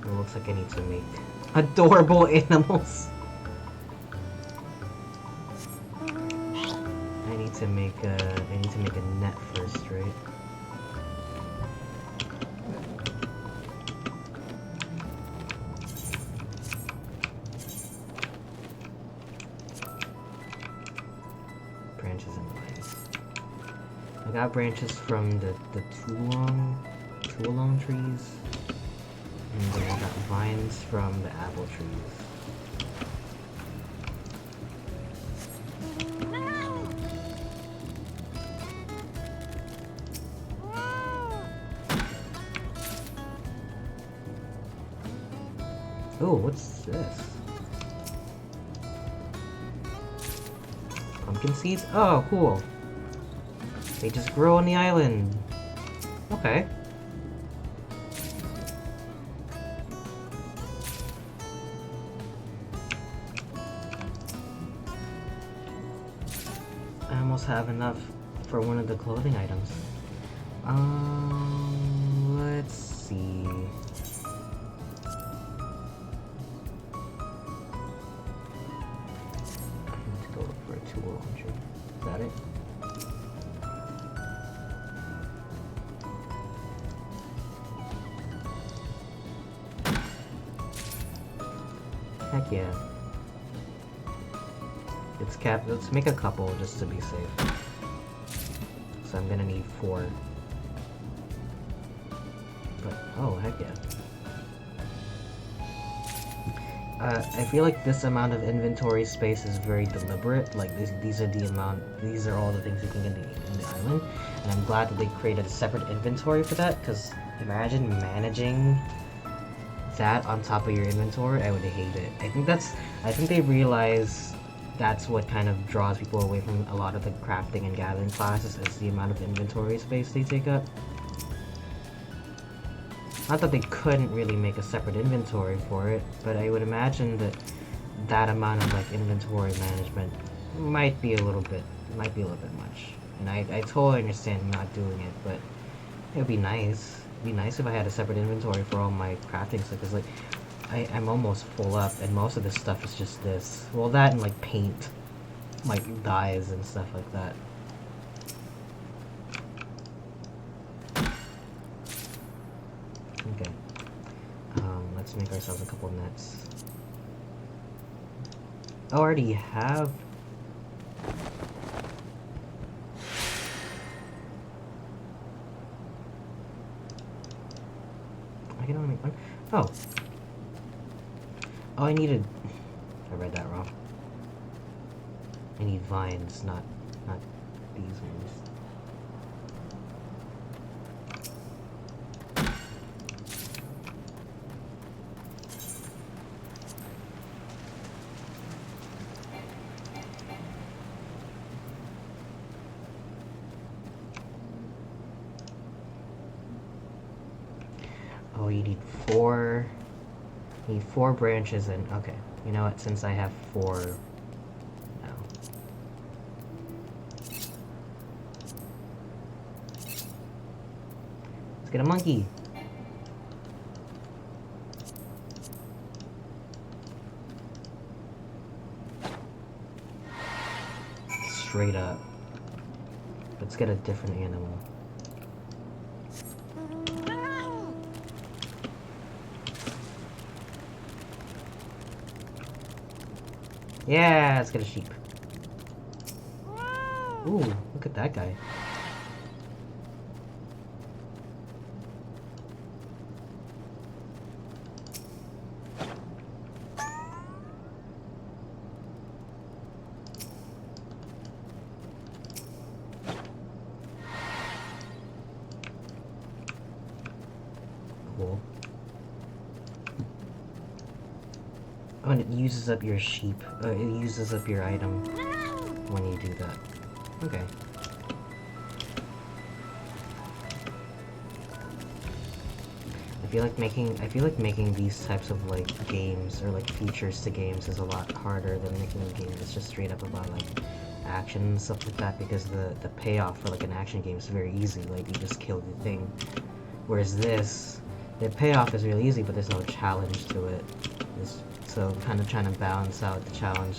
It looks like I need to make adorable animals. I need to make a net first, right? Branches and vines. I got branches from the Tulong trees, and then I got vines from the apple trees. Oh, what's this? Pumpkin seeds? Oh, cool. They just grow on the island. Okay. I almost have enough for one of the clothing items. Let's see. For a tool launcher. Is that it? Heck yeah. Let's make a couple just to be safe. So I'm gonna need 4. But, oh, heck yeah. I feel like this amount of inventory space is very deliberate. Like these are all the things you can get in the island, and I'm glad that they created a separate inventory for that. Because imagine managing that on top of your inventory, I would hate it. I think they realize that's what kind of draws people away from a lot of the crafting and gathering classes, is the amount of inventory space they take up. Not that they couldn't really make a separate inventory for it, but I would imagine that that amount of like inventory management might be a little bit much. And I totally understand not doing it, but it would be nice. It'd be nice if I had a separate inventory for all my crafting stuff, because like I'm almost full up, and most of this stuff is just this. Well, that and like paint, like dyes and stuff like that. Okay. Let's make ourselves a couple nets. I already have. I can only make one. Oh. Oh, I needed. I read that wrong. I need vines, not these ones. Oh, you need four. You need 4 branches and okay. You know what? Since I have 4 now. Let's get a monkey. Straight up. Let's get a different animal. Yeah, let's get a sheep. Ooh, look at that guy. Cool. Oh, and it uses up your sheep. It uses up your item when you do that. Okay. I feel like making these types of like games or like features to games is a lot harder than making a game that's just straight up about like action and stuff like that, because the payoff for like an action game is very easy. Like you just kill the thing. Whereas this, the payoff is really easy, but there's no challenge to it. So kind of trying to balance out the challenge.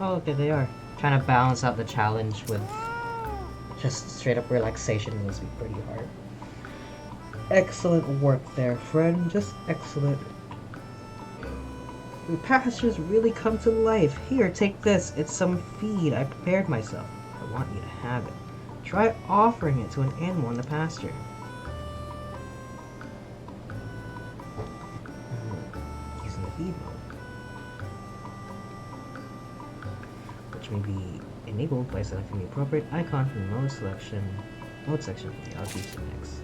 Oh, okay, they are. Trying to balance out the challenge with just straight up relaxation must be pretty hard. Excellent work there, friend. Just excellent. The pastures really come to life. Here, take this. It's some feed. I prepared myself. I want you to have it. Try offering it to an animal in the pasture. Using the feed mode, which may be enabled by selecting the appropriate icon from the mode section. I'll teach you next.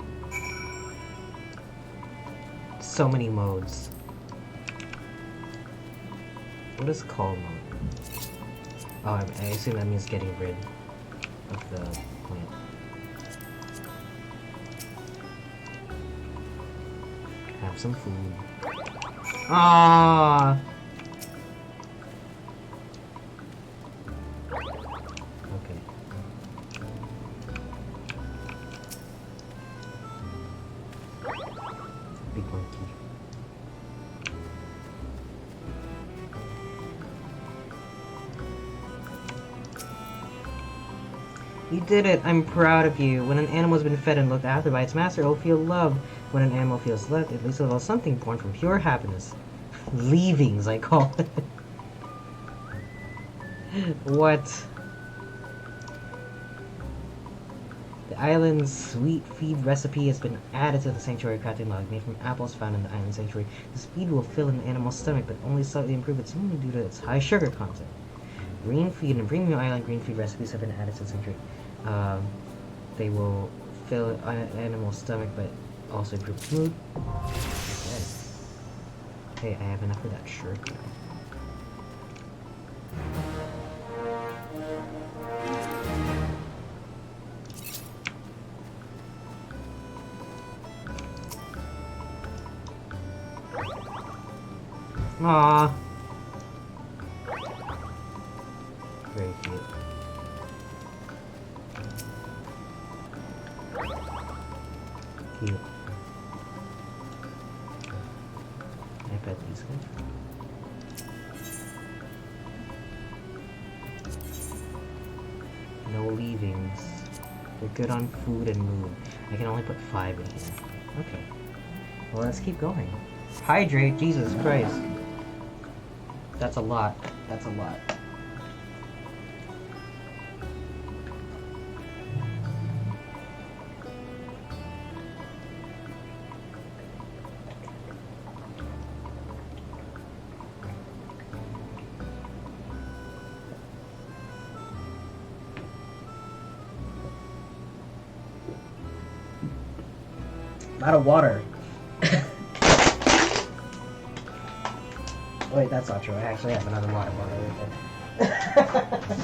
So many modes. What is call mode? Oh, I assume that means getting rid of the plant. Have some food. Ah. Okay. Big monkey. You did it! I'm proud of you. When an animal has been fed and looked after by its master, it will feel loved. When an animal feels loved, at least it will something born from pure happiness. Leavings, I call it. What? The island's sweet feed recipe has been added to the sanctuary crafting log, made from apples found in the island sanctuary. This feed will fill an animal's stomach, but only slightly improve its immunity due to its high sugar content. Green feed and premium island green feed recipes have been added to the sanctuary. They will fill an animal's stomach, but also improve its mood. Okay. Hey, I have enough for that shirt now. Aww. Very cute. Cute. I bet these guys. No leavings. They're good on food and mood. I can only put 5 in here. Okay. Well, let's keep going. Hydrate, Jesus Christ. That's a lot. That's a lot. A lot of water. Wait, that's not true. I actually have another water bottle right there.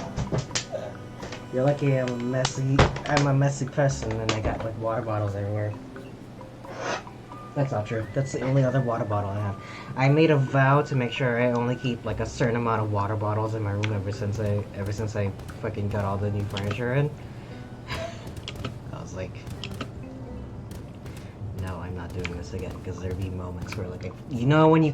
You're lucky I'm a messy person and I got like water bottles everywhere. That's not true. That's the only other water bottle I have. I made a vow to make sure I only keep like a certain amount of water bottles in my room ever since I fucking got all the new furniture in. I was like, no, I'm not doing this again, because there'd be moments where like, you know when you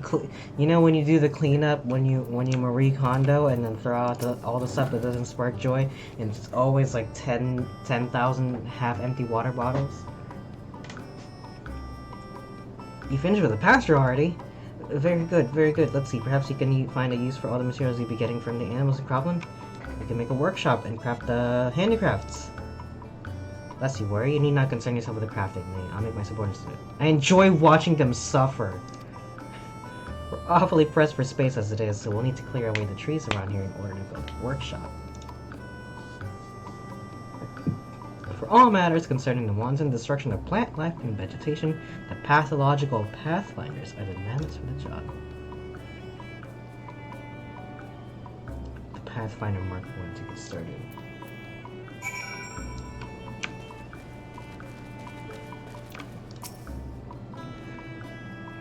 do the cleanup when you Marie Kondo and then throw out all the stuff that doesn't spark joy, and it's always like 10,000 half empty water bottles. You finished with the pasture already? Very good, very good. Let's see, perhaps you can find a use for all the materials you'll be getting from the animals in Cropland. You can make a workshop and craft handicrafts. Lest you worry, you need not concern yourself with the crafting. I'll make my subordinates do it. I enjoy watching them suffer. We're awfully pressed for space as it is, so we'll need to clear away the trees around here in order to build a workshop. For all matters concerning the wanton destruction of plant life and vegetation, the pathological pathfinders are the mammoths for the job. The Pathfinder Mark 1 to get started.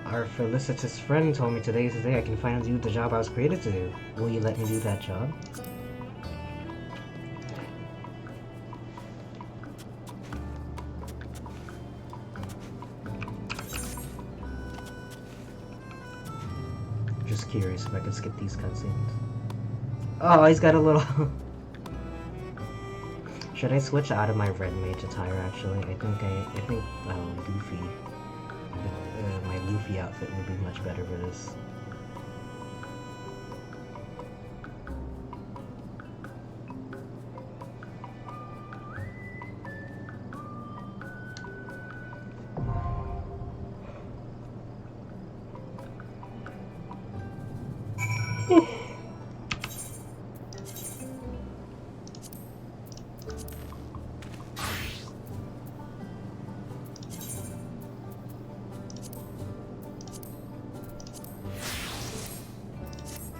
Our felicitous friend told me today is the day I can finally do the job I was created to do. Will you let me do that job? Just curious if I could skip these cutscenes. Oh, he's got a little... Should I switch out of my red mage attire, actually? I think Goofy... my Luffy outfit would be much better for this.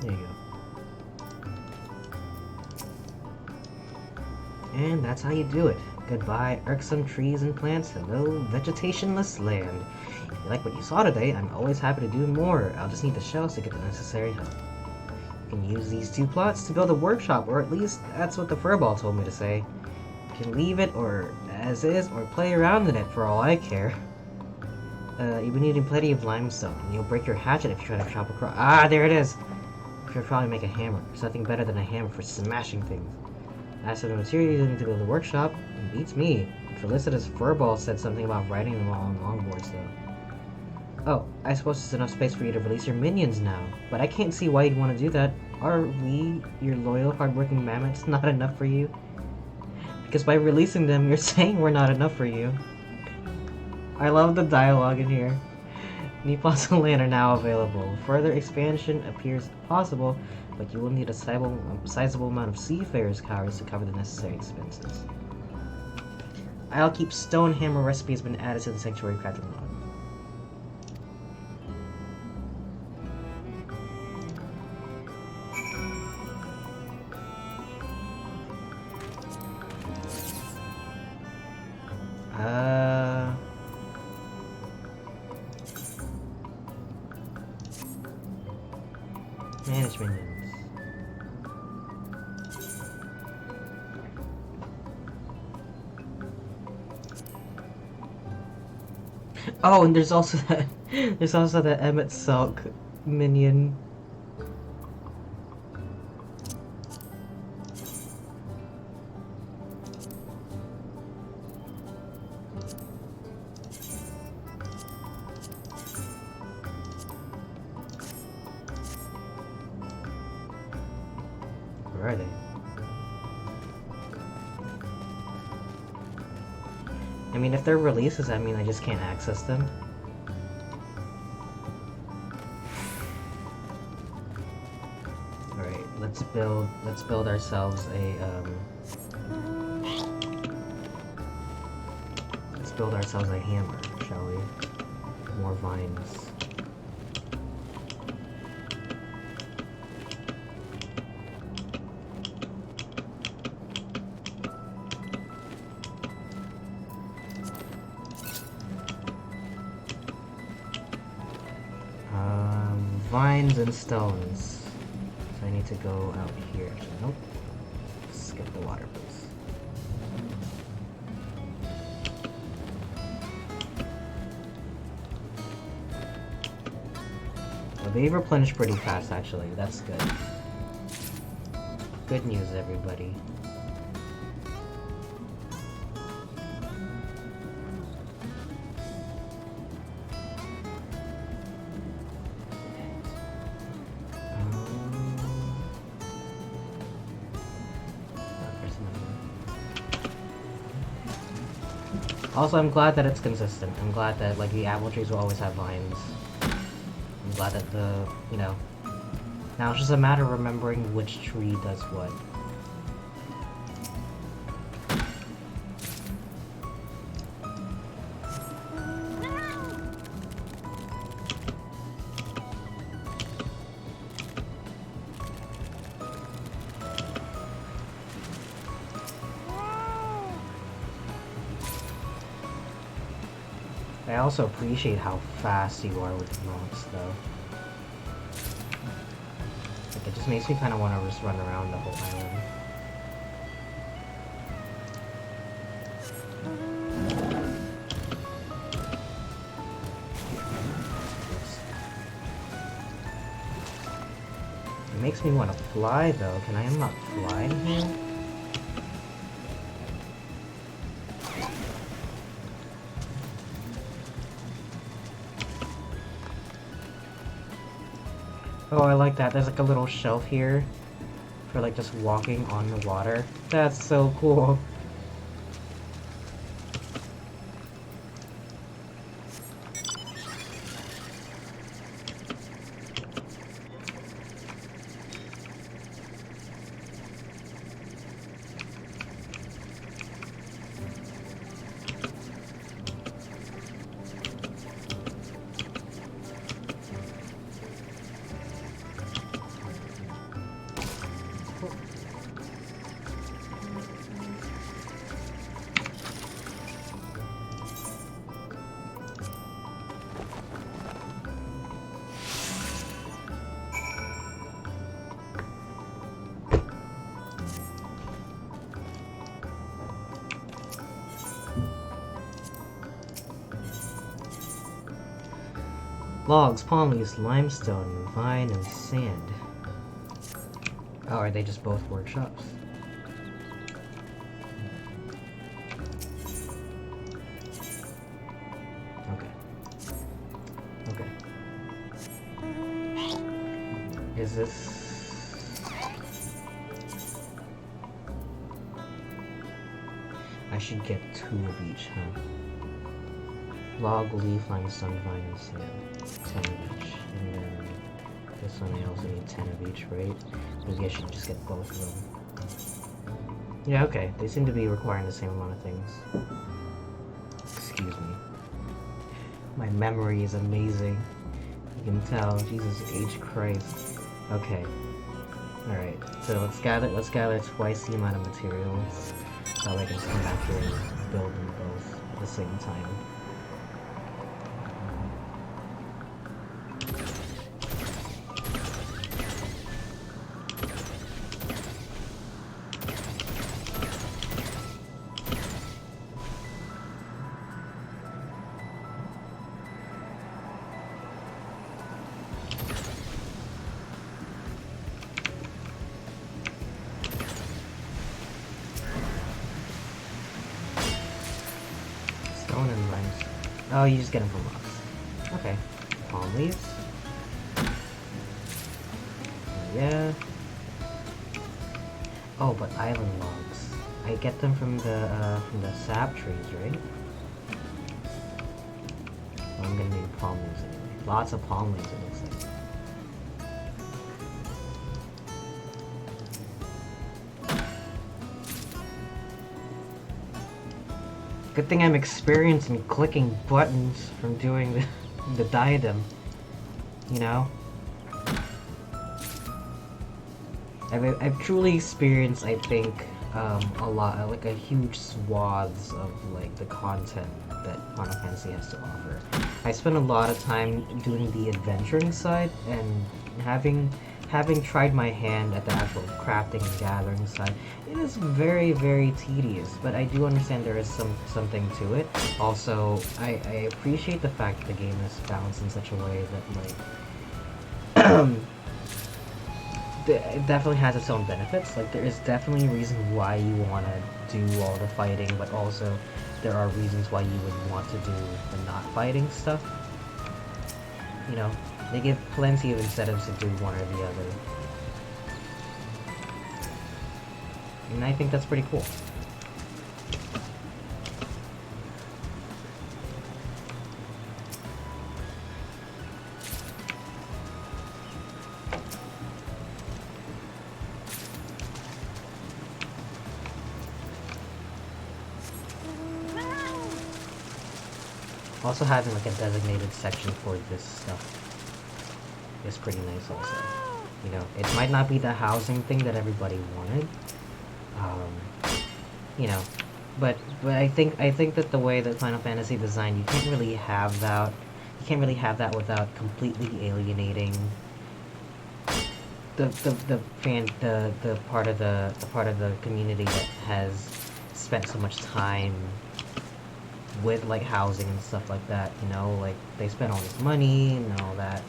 There you go. And that's how you do it. Goodbye, irksome trees and plants. Hello, vegetationless land. If you like what you saw today, I'm always happy to do more. I'll just need the shells to get the necessary help. You can use these 2 plots to build a workshop, or at least that's what the furball told me to say. You can leave it or as is, or play around in it for all I care. You've been needing plenty of limestone. You'll break your hatchet if you try to chop across. Ah, there it is! You could probably make a hammer. There's nothing better than a hammer for smashing things. As for the material you need to build a workshop, it beats me. Felicitous Furball said something about riding them all on longboards, though. Oh, I suppose there's enough space for you to release your minions now. But I can't see why you'd want to do that. Are we, your loyal, hardworking mammoths, not enough for you? Because by releasing them, you're saying we're not enough for you. I love the dialogue in here. Nippons and land are now available. Further expansion appears possible, but you will need a sizable amount of seafarers' calories to cover the necessary expenses. I'll keep stone hammer recipe has been added to the sanctuary crafting log. Manage minions. Oh, and there's also that Emmett Silk minion. Where are they? I mean, if they're releases, I mean I just can't access them. Alright, let's build ourselves a let's build ourselves a hammer, shall we? More vines. vines and stones. So I need to go out here. Actually, nope. Skip the water, please. Well, they replenish pretty fast, actually. That's good. Good news, everybody. Also, I'm glad that it's consistent. I'm glad that, like, the apple trees will always have vines. I'm glad that the, you know... Now it's just a matter of remembering which tree does what. I also appreciate how fast you are with mounts, though. Like, it just makes me kind of want to just run around the whole island. It makes me want to fly, though. Can I unlock flying here? Oh, I like that. There's like a little shelf here for like just walking on the water. That's so cool. Logs, palm leaves, limestone, vine, and sand. Oh, are they just both workshops? Okay. Okay. Is this... I should get 2 of each, huh? Log, leaf, limestone, vine, and sand. 10 of each. And then this one I also need 10 of each, right? Maybe I should just get both of them. Yeah, okay. They seem to be requiring the same amount of things. Excuse me. My memory is amazing. You can tell. Jesus H. Christ. Okay. Alright. So let's gather twice the amount of materials. That way I can just come back here and build them both at the same time. Oh, you just get them from rocks. Okay. Palm leaves. Yeah. Oh, but island logs. I get them from the sap trees, right? Well, I'm gonna need palm leaves anyway. Lots of palm leaves, it looks like. Good thing I'm experienced in clicking buttons from doing the diadem, you know? I've truly experienced, I think, a lot, like a huge swaths of like the content that Final Fantasy has to offer. I spent a lot of time doing the adventuring side and having tried my hand at the actual crafting and gathering side. It is very, very tedious, but I do understand there is something to it. Also, I appreciate the fact that the game is balanced in such a way that like it definitely has its own benefits. Like, there is definitely a reason why you want to do all the fighting, but also there are reasons why you would want to do the not fighting stuff. You know, they give plenty of incentives to do one or the other. And I think that's pretty cool. Also having like a designated section for this stuff is pretty nice also. You know, it might not be the housing thing that everybody wanted. You know, but I think that the way that Final Fantasy designed, you can't really have that. You can't really have that without completely alienating the part of the community that has spent so much time with like housing and stuff like that. You know, like they spent all this money and all that.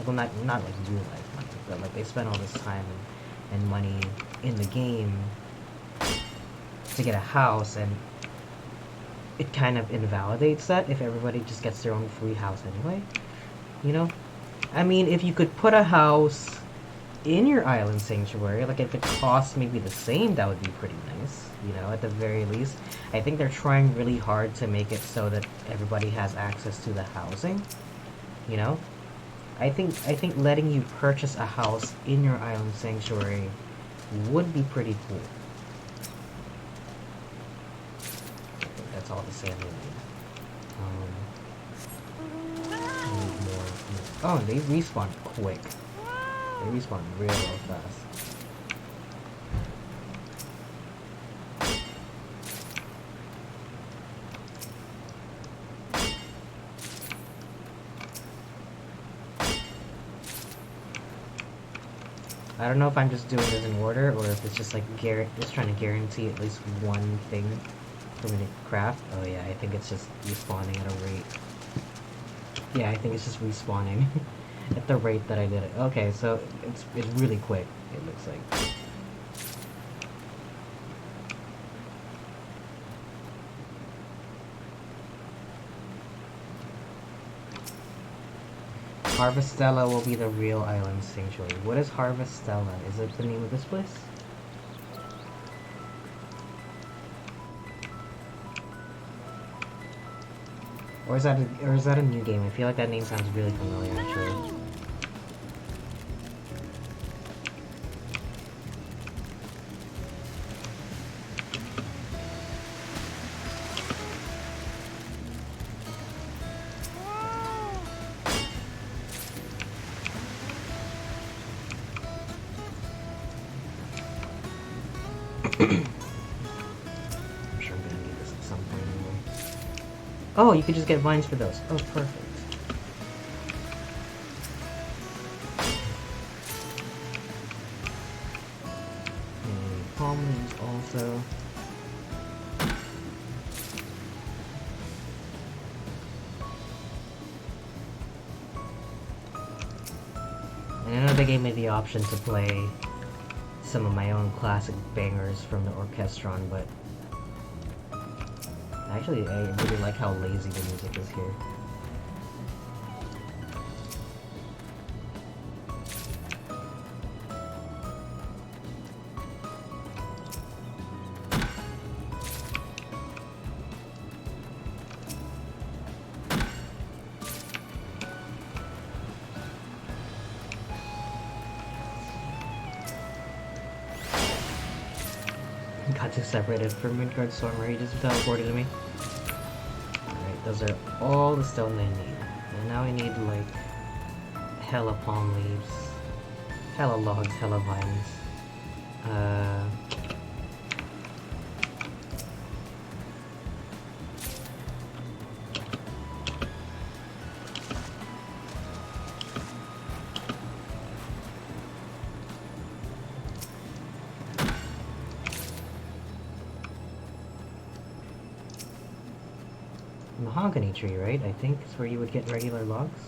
Well, not like real life money, but like they spent all this time and money in the game to get a house, and it kind of invalidates that if everybody just gets their own free house anyway. You know, I mean, if you could put a house in your island sanctuary, like if it costs maybe the same, that would be pretty nice. You know, at the very least, I think they're trying really hard to make it so that everybody has access to the housing. You know, I think letting you purchase a house in your island sanctuary would be pretty cool. I think that's all the same. Need more. Oh, they respawn quick. They respawn real fast. I don't know if I'm just doing this in order or if it's just like just trying to guarantee at least one thing for me to craft. Oh yeah, I think it's just respawning at a rate. Yeah, I think it's just respawning at the rate that I did it. Okay, so it's really quick, it looks like. Harvestella will be the real island sanctuary. What is Harvestella? Is it the name of this place? Or is that a new game? I feel like that name sounds really familiar actually. Oh, you could just get vines for those. Oh, perfect. And palm leaves also. And I know they gave me the option to play some of my own classic bangers from the Orchestron, but actually, I really like how lazy the music is here. Got too separated from Midgard Storm where he just teleported to me. Those are all the stone I need. And now I need, like, hella palm leaves, hella logs, hella vines. mahogany tree, right? I think it's where you would get regular logs.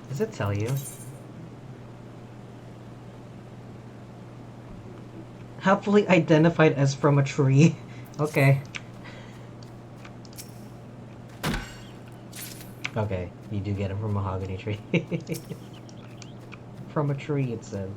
Does it tell you? Helpfully identified as from a tree. Okay. Okay, you do get it from a mahogany tree. From a tree, it says.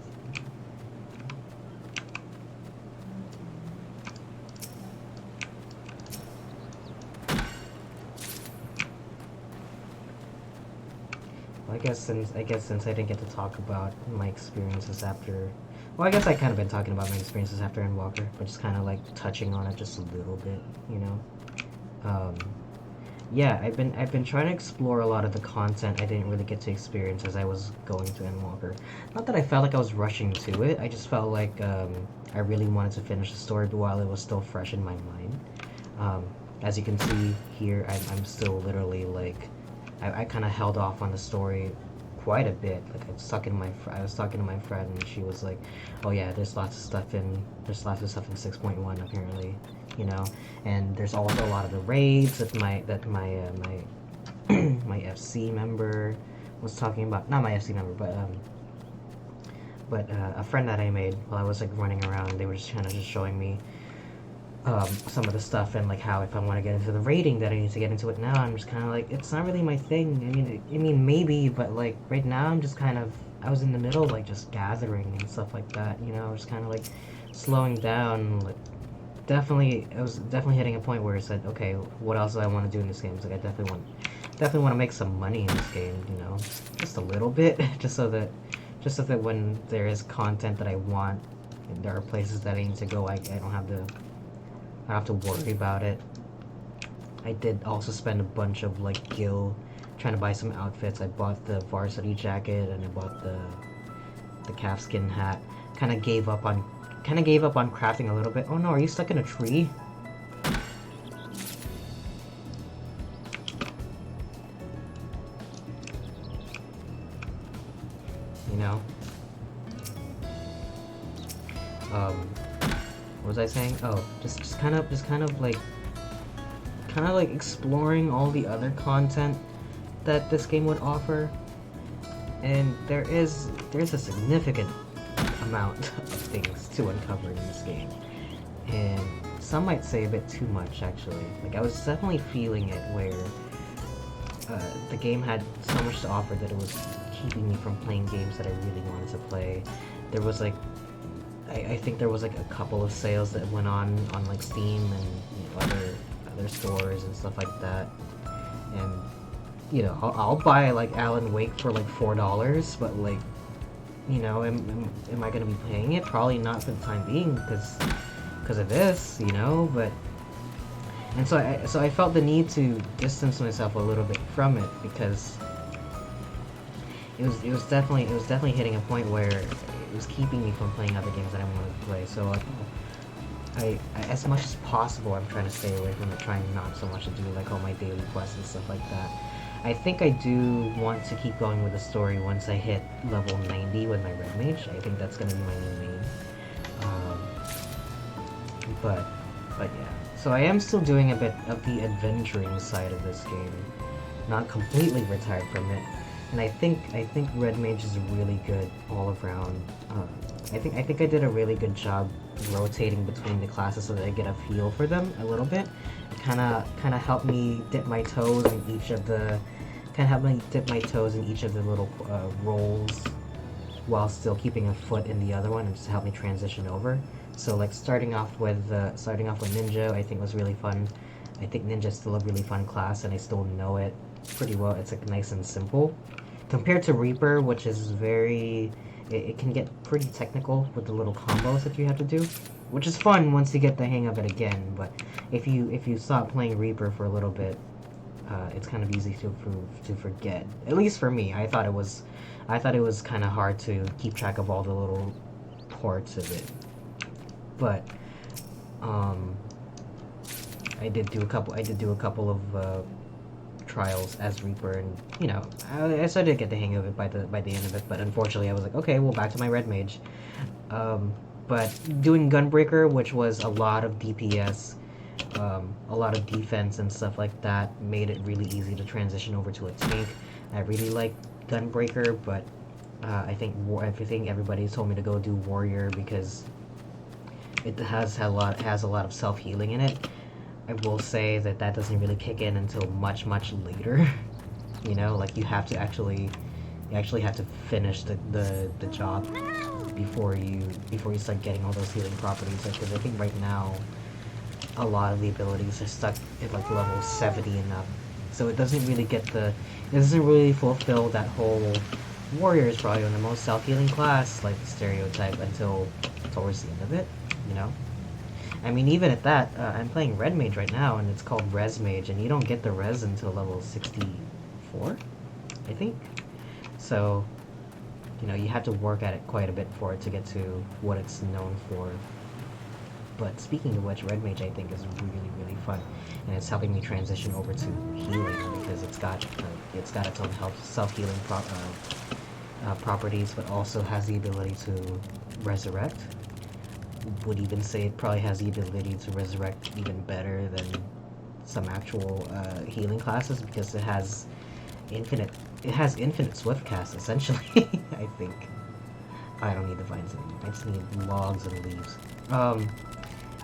Well, I guess since I didn't get to talk about my experiences after, well, I guess I kind of been talking about my experiences after Endwalker, but just kind of like touching on it just a little bit, you know. Um, yeah, I've been trying to explore a lot of the content I didn't really get to experience as I was going to Endwalker. Not that I felt like I was rushing to it. I just felt like I really wanted to finish the story while it was still fresh in my mind. Um, as you can see here, I'm still literally like I kind of held off on the story quite a bit. Like I was talking to my friend, and she was like, "Oh yeah, there's lots of stuff in 6.1 apparently, you know." And there's also a lot of the raids that my FC member was talking about. Not my FC member, but a friend that I made while I was like running around. They were just kind of just showing me some of the stuff and like how if I want to get into the rating that I need to get into it now. I'm just kind of like it's not really my thing. I mean maybe, but like right now I'm just kind of I was in the middle like just gathering and stuff like that. You know, just kind of like slowing down. Like definitely, I was definitely hitting a point where I said, okay, what else do I want to do in this game? It's like I definitely want to make some money in this game. You know, just a little bit, just so that when there is content that I want, and there are places that I need to go, I don't have to worry about it. I did also spend a bunch of like gil trying to buy some outfits. I bought the varsity jacket and I bought the calfskin hat. Kind of gave up on crafting a little bit. Oh no, are you stuck in a tree? You know. What was I saying? Oh, just kind of like exploring all the other content that this game would offer. And there's a significant amount of things to uncover in this game. And some might say a bit too much, actually. Like, I was definitely feeling it where the game had so much to offer that it was keeping me from playing games that I really wanted to play. There was like I think there was like a couple of sales that went on like Steam and other stores and stuff like that. And you know, I'll buy like Alan Wake for like $4, but like, you know, am I gonna be playing it? Probably not for the time being because of this, you know. But and so I felt the need to distance myself a little bit from it because it was definitely hitting a point where it was keeping me from playing other games that I wanted to play. So like, I as much as possible, I'm trying to stay away from it, trying not so much to do like all my daily quests and stuff like that. I think I do want to keep going with the story once I hit level 90 with my Red Mage. I think that's gonna be my new main. But yeah. So I am still doing a bit of the adventuring side of this game, not completely retired from it. And I think Red Mage is really good all around. I think I did a really good job rotating between the classes so that I get a feel for them a little bit. Kind of helped me dip my toes in each of the little roles while still keeping a foot in the other one, and just to help me transition over. So like starting off with Ninja, I think was really fun. I think Ninja's still a really fun class, and I still know it pretty well. It's like nice and simple compared to Reaper, which is it can get pretty technical with the little combos that you have to do, which is fun once you get the hang of it again. But if you stop playing Reaper for a little bit, it's kind of easy to forget. At least for me, I thought it was kind of hard to keep track of all the little parts of it. But I did do a couple of trials as Reaper, and you know, I started to get the hang of it by the end of it. But unfortunately, I was like, okay, well, back to my Red Mage. But But doing Gunbreaker, which was a lot of DPS, a lot of defense and stuff like that, made it really easy to transition over to a tank. I really like Gunbreaker, but I think everybody told me to go do Warrior because it has a lot of self healing in it. I will say that doesn't really kick in until much later. You know, like you actually have to finish the job before you start getting all those healing properties. Because I think right now a lot of the abilities are stuck at like level 70 and up, so it doesn't really fulfill that whole warrior is probably one of the most self-healing class like stereotype until towards the end of it, you know. I mean, even at that, I'm playing red mage right now, and it's called res mage, and you don't get the res until level 64, I think. So, you know, you have to work at it quite a bit for it to get to what it's known for. But speaking of which, red mage I think is really fun, and it's helping me transition over to healing because it's got its own self-healing properties, but also has the ability to resurrect. Would even say it probably has the ability to resurrect even better than some actual healing classes because it has infinite swift cast essentially. I think I don't need the vines anymore. I just need logs and leaves.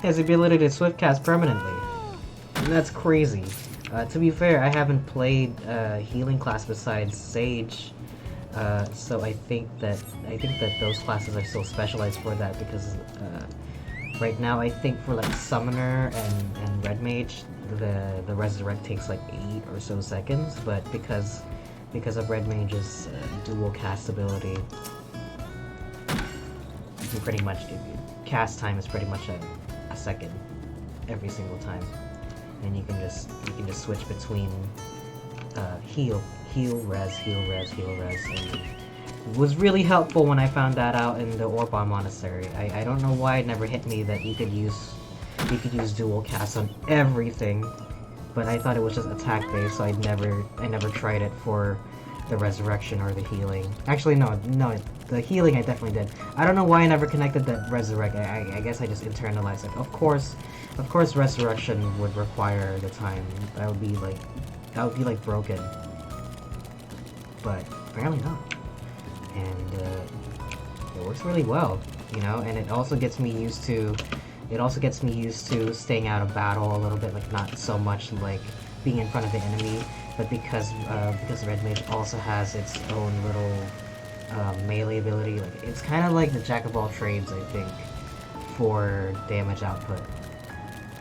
Has the ability to swift cast permanently, and that's crazy. To be fair, I haven't played healing class besides Sage, so I think that those classes are still specialized for that because right now I think for like Summoner and Red Mage, the Resurrect takes like 8 or so seconds, but because of Red Mage's dual cast ability, you can pretty much cast time is pretty much a second every single time, and you can just switch between heal res, and it was really helpful when I found that out in the Orban Monastery. I don't know why it never hit me that you could use dual cast on everything, but I thought it was just attack based, so I never tried it for the resurrection or the healing. Actually, no, the healing I definitely did. I don't know why I never connected that resurrect. I guess I just internalized it. Of course, resurrection would require the time. That would be like broken. But apparently not. And it works really well, you know. And it also gets me used to staying out of battle a little bit, like not so much like being in front of the enemy, but because Red Mage also has its own little melee ability. Like it's kind of like the jack of all trades, I think, for damage output.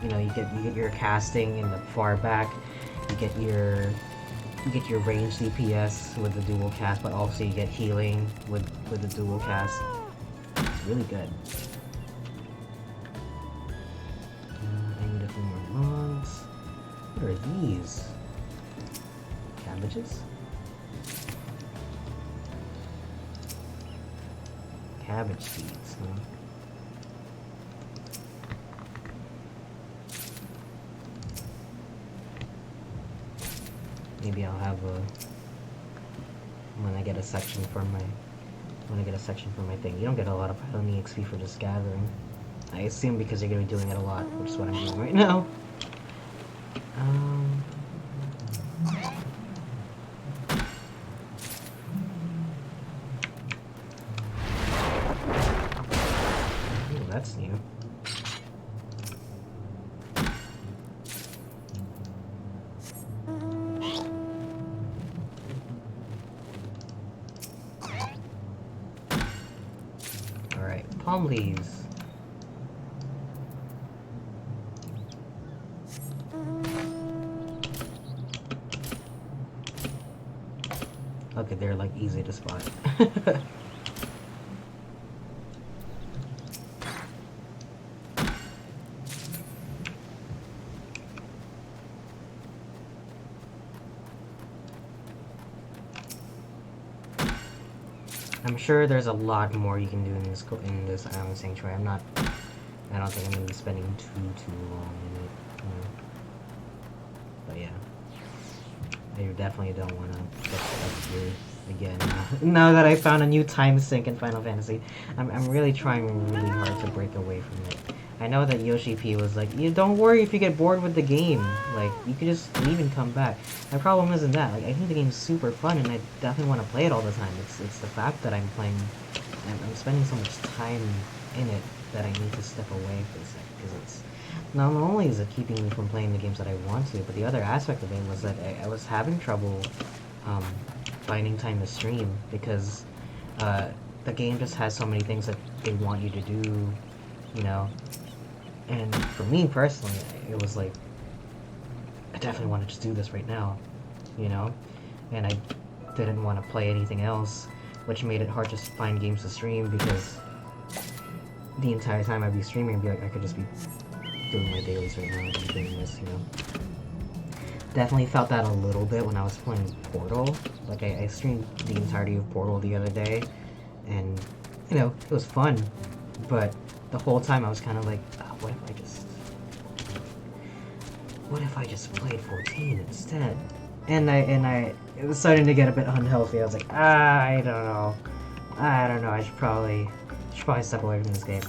You know, you get your casting in the far back, you get your range DPS with the dual cast, but also you get healing with the dual cast. It's really good. I need a few more logs. What are these? Cabbages? Cabbage seeds, huh? Maybe I'll have when I get a section for my thing. You don't get a lot of Pylon XP for just gathering. I assume because you're gonna be doing it a lot, which is what I'm doing right now. Ooh, that's new. Alright, palm leaves. Okay, they're like easy to spot. I'm sure there's a lot more you can do in this island sanctuary. I don't think I'm gonna be spending too long in it. You know? But yeah, I definitely don't want to get stuck here. again. Now that I found a new time sink in Final Fantasy, I'm really trying really hard to break away from it. I know that Yoshi P was like, you don't worry if you get bored with the game. Like, you could just leave and come back. My problem isn't that. Like, I think the game's super fun and I definitely want to play it all the time. It's the fact that I'm playing, I'm spending so much time in it that I need to step away for a sec. Because it's, not only is it keeping me from playing the games that I want to, but the other aspect of it was that I was having trouble finding time to stream because the game just has so many things that they want you to do, you know. And for me personally, it was like, I definitely want to just do this right now, you know? And I didn't want to play anything else, which made it hard to find games to stream because the entire time I'd be streaming, I'd be like, I could just be doing my dailies right now and doing this, you know? Definitely felt that a little bit when I was playing Portal. Like, I streamed the entirety of Portal the other day, and, you know, it was fun, but the whole time I was kind of like, oh, what if I just played 14 instead? And it was starting to get a bit unhealthy. I was like, I don't know, I should probably step away from this game.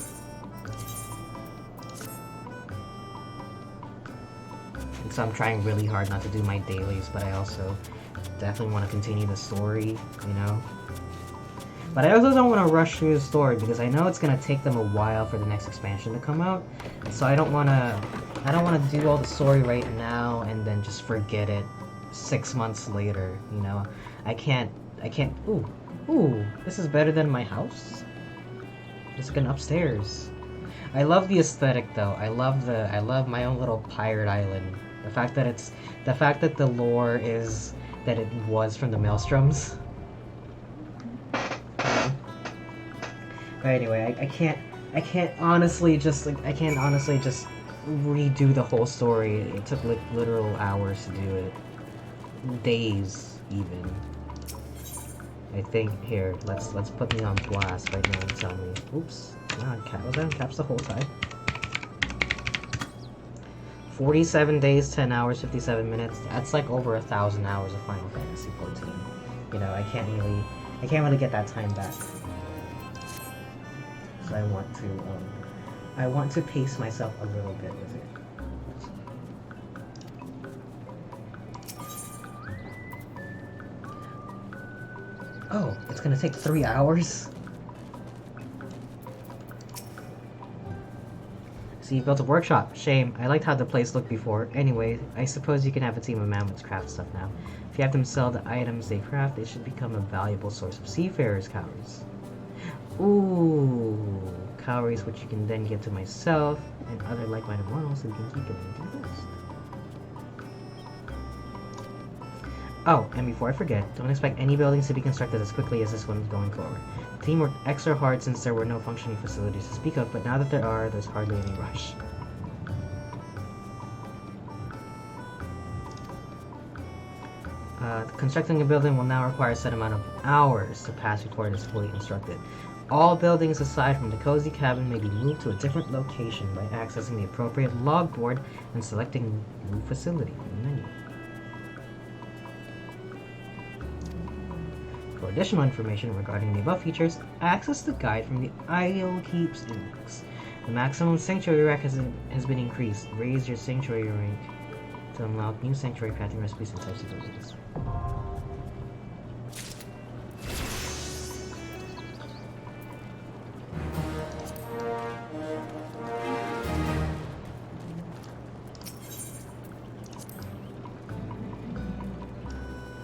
And so I'm trying really hard not to do my dailies, but I also definitely want to continue the story, you know? But I also don't want to rush through the story because I know it's gonna take them a while for the next expansion to come out. So I don't wanna do all the story right now and then just forget it 6 months later. You know, I can't. Ooh, this is better than my house. Just going upstairs. I love the aesthetic though. I love my own little pirate island. The fact that the lore is that it was from the Maelstroms. But anyway, I can't honestly just redo the whole story. It took like literal hours to do it. Days even. I think here, let's put me on blast right now and tell me. Oops. Was I on caps the whole time? 47 days, 10 hours, 57 minutes. That's like over 1,000 hours of Final Fantasy 14. You know, I can't really get that time back. So I want to pace myself a little bit with it. Oh, it's gonna take 3 hours? So you built a workshop. Shame. I liked how the place looked before. Anyway, I suppose you can have a team of mammoths craft stuff now. If you have them sell the items they craft, they should become a valuable source of seafarers' calories. Ooh, calories which you can then give to myself and other like-minded mortals so we can keep doing this. Oh, and before I forget, don't expect any buildings to be constructed as quickly as this one going forward. The team worked extra hard since there were no functioning facilities to speak of, but now that there are, there's hardly any rush. Constructing a building will now require a set amount of hours to pass before it is fully constructed. All buildings aside from the cozy cabin may be moved to a different location by accessing the appropriate log board and selecting Move Facility from the menu. For additional information regarding the above features, access the guide from the Idle Keeps index. The maximum sanctuary rank has been increased. Raise your sanctuary rank to unlock new sanctuary crafting recipes and types of buildings.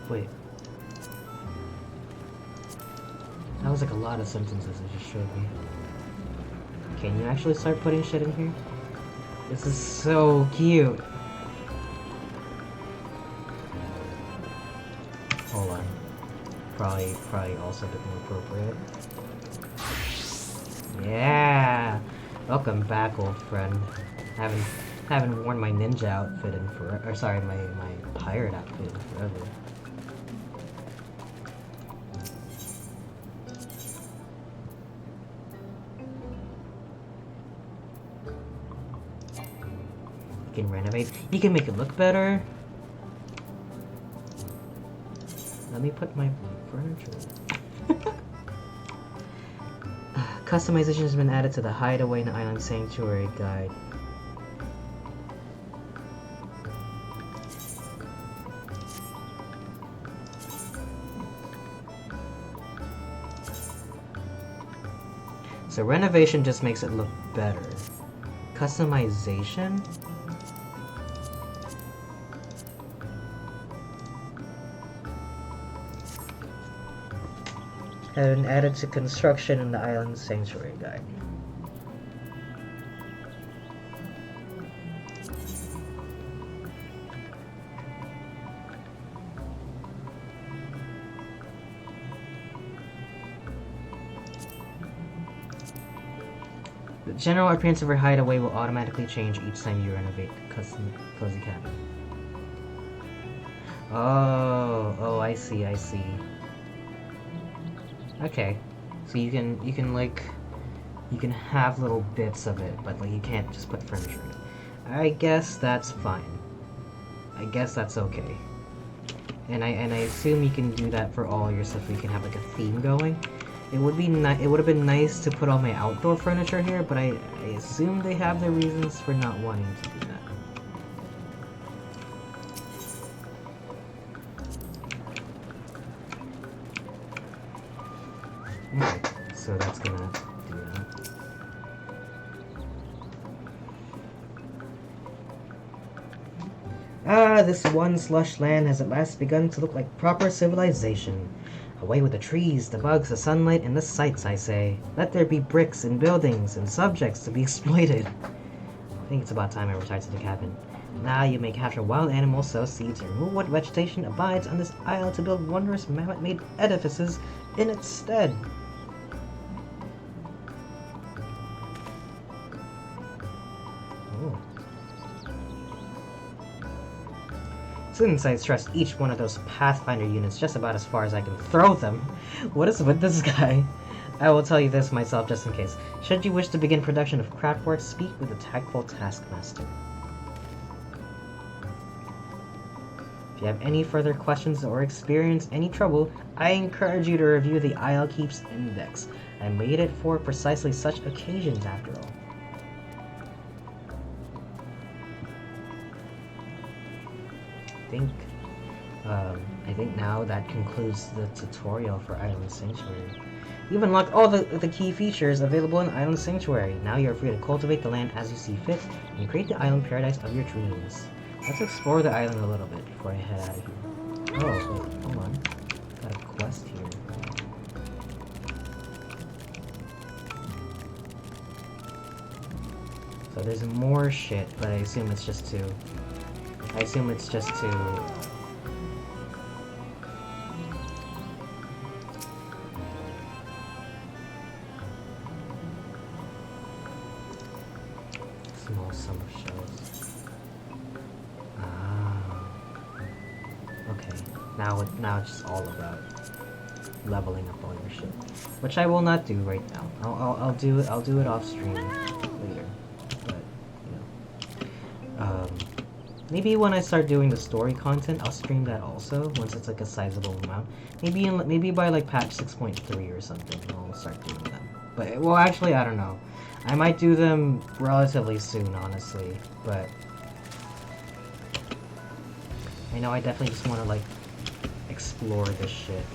Wait. That was like a lot of sentences it just showed me. Can you actually start putting shit in here? This is so cute. Hold on. Probably also a bit more appropriate. Yeah! Welcome back, old friend. Haven't worn my ninja outfit in forever. Or sorry, my pirate outfit in forever. You can renovate. You can make it look better. Let me put my furniture. Customization has been added to the Hideaway in the Island Sanctuary guide. So renovation just makes it look better. Customization? Have been added to construction in the Island Sanctuary guide. The general appearance of your hideaway will automatically change each time you renovate the custom cozy cabin. Oh, I see. Okay, so you can like, you can have little bits of it, but like you can't just put furniture in it. I guess that's fine. I guess that's okay. And I assume you can do that for all your stuff. So you can have like a theme going. It would have been nice to put all my outdoor furniture here, but I assume they have their reasons for not wanting to do that. Okay, so that's gonna do that. Ah, this one slush land has at last begun to look like proper civilization. Away with the trees, the bugs, the sunlight, and the sights, I say. Let there be bricks and buildings and subjects to be exploited. I think it's about time I retired to the cabin. Now you may capture wild animals, sow seeds, and remove what vegetation abides on this isle to build wondrous mammoth-made edifices in its stead. Since I trust each one of those Pathfinder units just about as far as I can throw them, what is with this guy? I will tell you this myself just in case. Should you wish to begin production of craftwork, speak with the tactful taskmaster. If you have any further questions or experience any trouble, I encourage you to review the Isle Keep's Index. I made it for precisely such occasions after all. I think now that concludes the tutorial for Island Sanctuary. You've unlocked all the key features available in Island Sanctuary. Now you're free to cultivate the land as you see fit and create the island paradise of your dreams. Let's explore the island a little bit before I head out of here. Oh, wait, hold on. Got a quest here. So there's more shit, but I assume it's just to... Small sum of shells. Ah. Okay. Now it's just all about leveling up all your shit, which I will not do right now. I'll do it off stream later. But you know, maybe when I start doing the story content, I'll stream that also once it's like a sizable amount. Maybe by like patch 6.3 or something, I'll start doing them. But well, actually, I don't know. I might do them relatively soon, honestly, but I know I definitely just want to, like, explore this shit.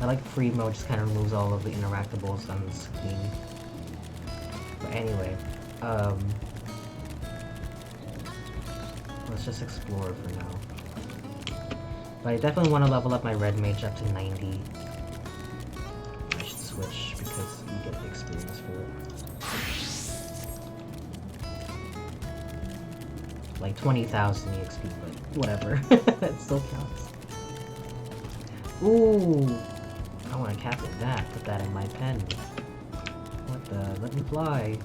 I like free mode, just kind of removes all of the interactables on the screen. But anyway, let's just explore for now. But I definitely want to level up my red mage up to 90. I should switch because you get the experience for it. Like 20,000 EXP, but whatever. That still counts. Ooh! I want to capture that. Put that in my pen. What the? Let me fly.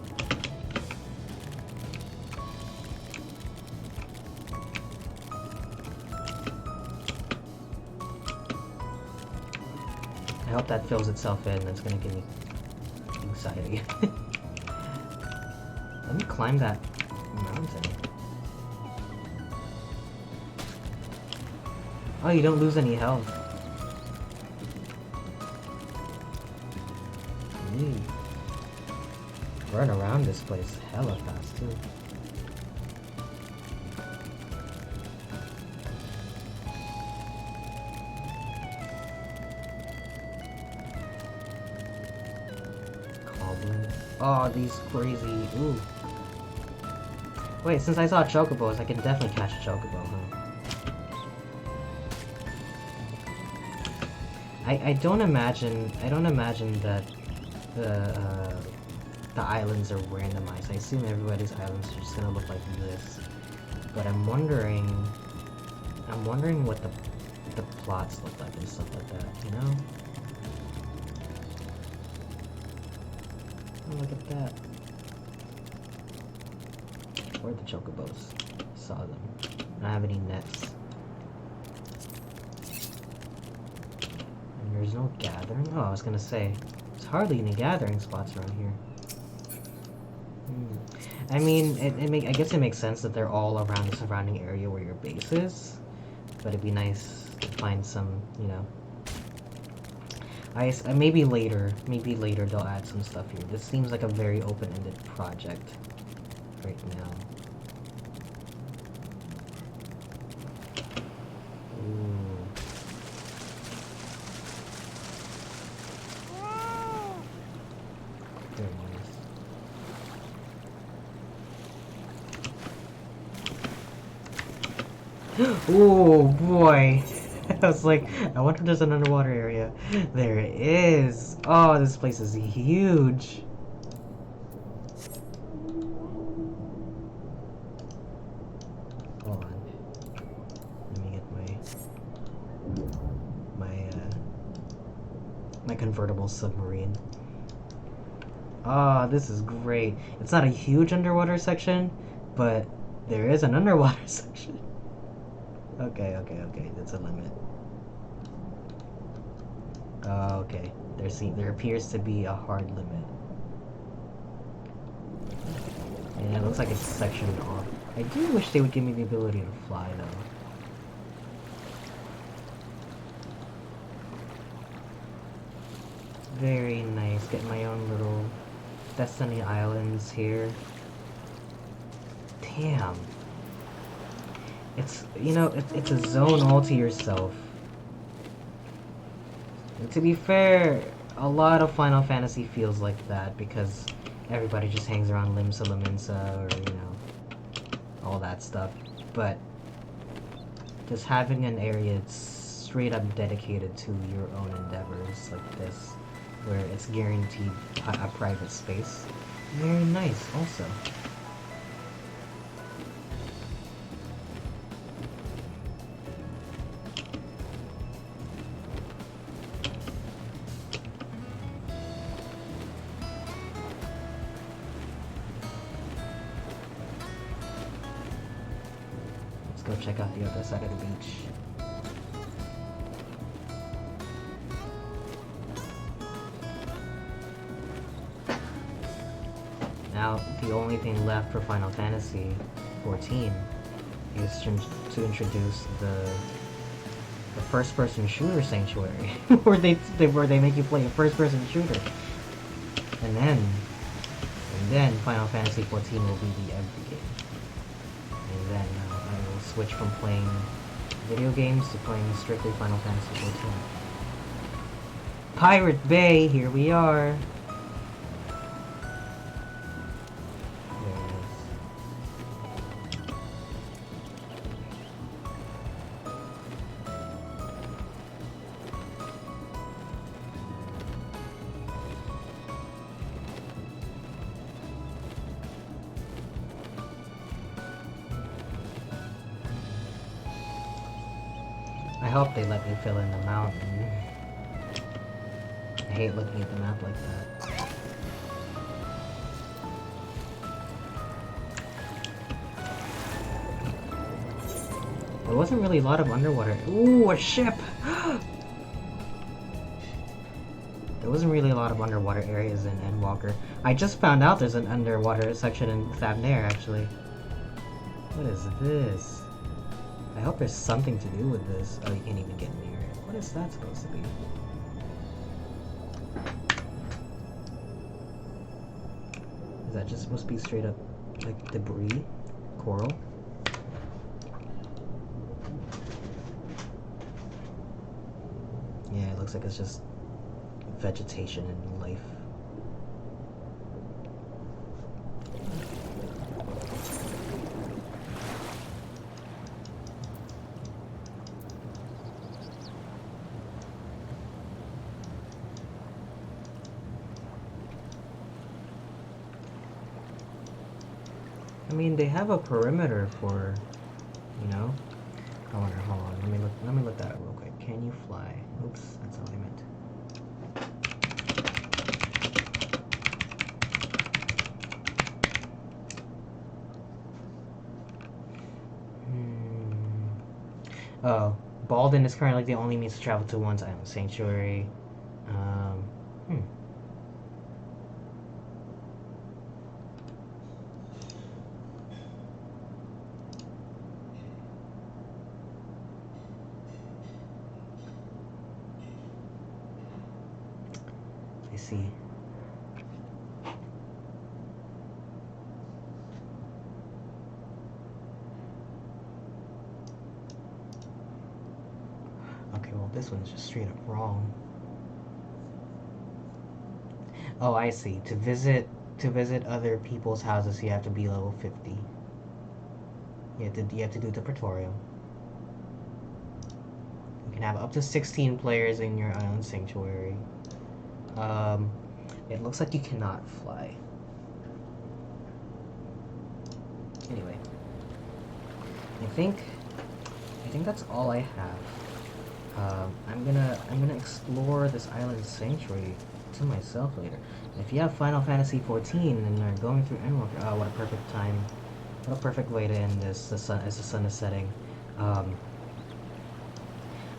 I hope that fills itself in. That's gonna give me anxiety. Let me climb that mountain. Oh, you don't lose any health. Neat. Run around this place hella fast too. Goblin. Oh, these crazy. Ooh. Wait, since I saw chocobos, I can definitely catch a chocobo, huh? I don't imagine that the islands are randomized. I assume everybody's islands are just gonna look like this. But I'm wondering what the plots look like and stuff like that, you know? Oh, look at that. Where are the chocobos? Saw them. I don't have any nets. And there's no gathering? Oh, I was gonna say, there's hardly any gathering spots around here. I mean, I guess it makes sense that they're all around the surrounding area where your base is. But it'd be nice to find some, you know. Maybe later they'll add some stuff here. This seems like a very open-ended project right now. Ooh. Very nice. Oh boy! I was like, I wonder if there's an underwater area. There it is! Oh, this place is huge! Hold on. Let me get my convertible submarine. Ah, this is great. It's not a huge underwater section, but there is an underwater section. Okay, that's a limit. Okay, there appears to be a hard limit. And it looks like it's sectioned off. I do wish they would give me the ability to fly, though. Very nice. Get my own little Destiny Islands here. Damn. It's, you know, it's a zone all to yourself. And to be fair, a lot of Final Fantasy feels like that because everybody just hangs around Limsa Lominsa or, you know, all that stuff. But just having an area that's straight up dedicated to your own endeavors like this, where it's guaranteed a private space, very nice also. Go check out the other side of the beach. Now, the only thing left for Final Fantasy XIV is to introduce the first-person shooter sanctuary, where they make you play a first-person shooter, and then Final Fantasy XIV will be the every game, and then. Switch from playing video games to playing strictly Final Fantasy XIV. Pirate Bay, here we are. I hope they let me fill in the mountain. I hate looking at the map like that. There wasn't really a lot of underwater. Ooh, a ship! There wasn't really a lot of underwater areas in Endwalker. I just found out there's an underwater section in Thavnair, actually. What is this? I hope there's something to do with this. Oh, you can't even get near it. What is that supposed to be? Is that just supposed to be straight up, like, debris? Coral? Yeah, it looks like it's just vegetation and life. I mean, they have a perimeter for, you know. I wonder. Hold on. Let me look that up real quick. Can you fly? Oops, that's what I meant. Oh, Baldwin is currently the only means to travel to one's island sanctuary. Hmm. I see. Okay, well this one's just straight up wrong. Oh, I see. To visit other people's houses, you have to be level 50. You have to do the tutorial. You can have up to 16 players in your island sanctuary. It looks like you cannot fly. Anyway, I think that's all I have. I'm gonna explore this island sanctuary to myself later. And if you have Final Fantasy XIV and you're going through Endwalker, oh, what a perfect time! What a perfect way to end this. The sun is setting.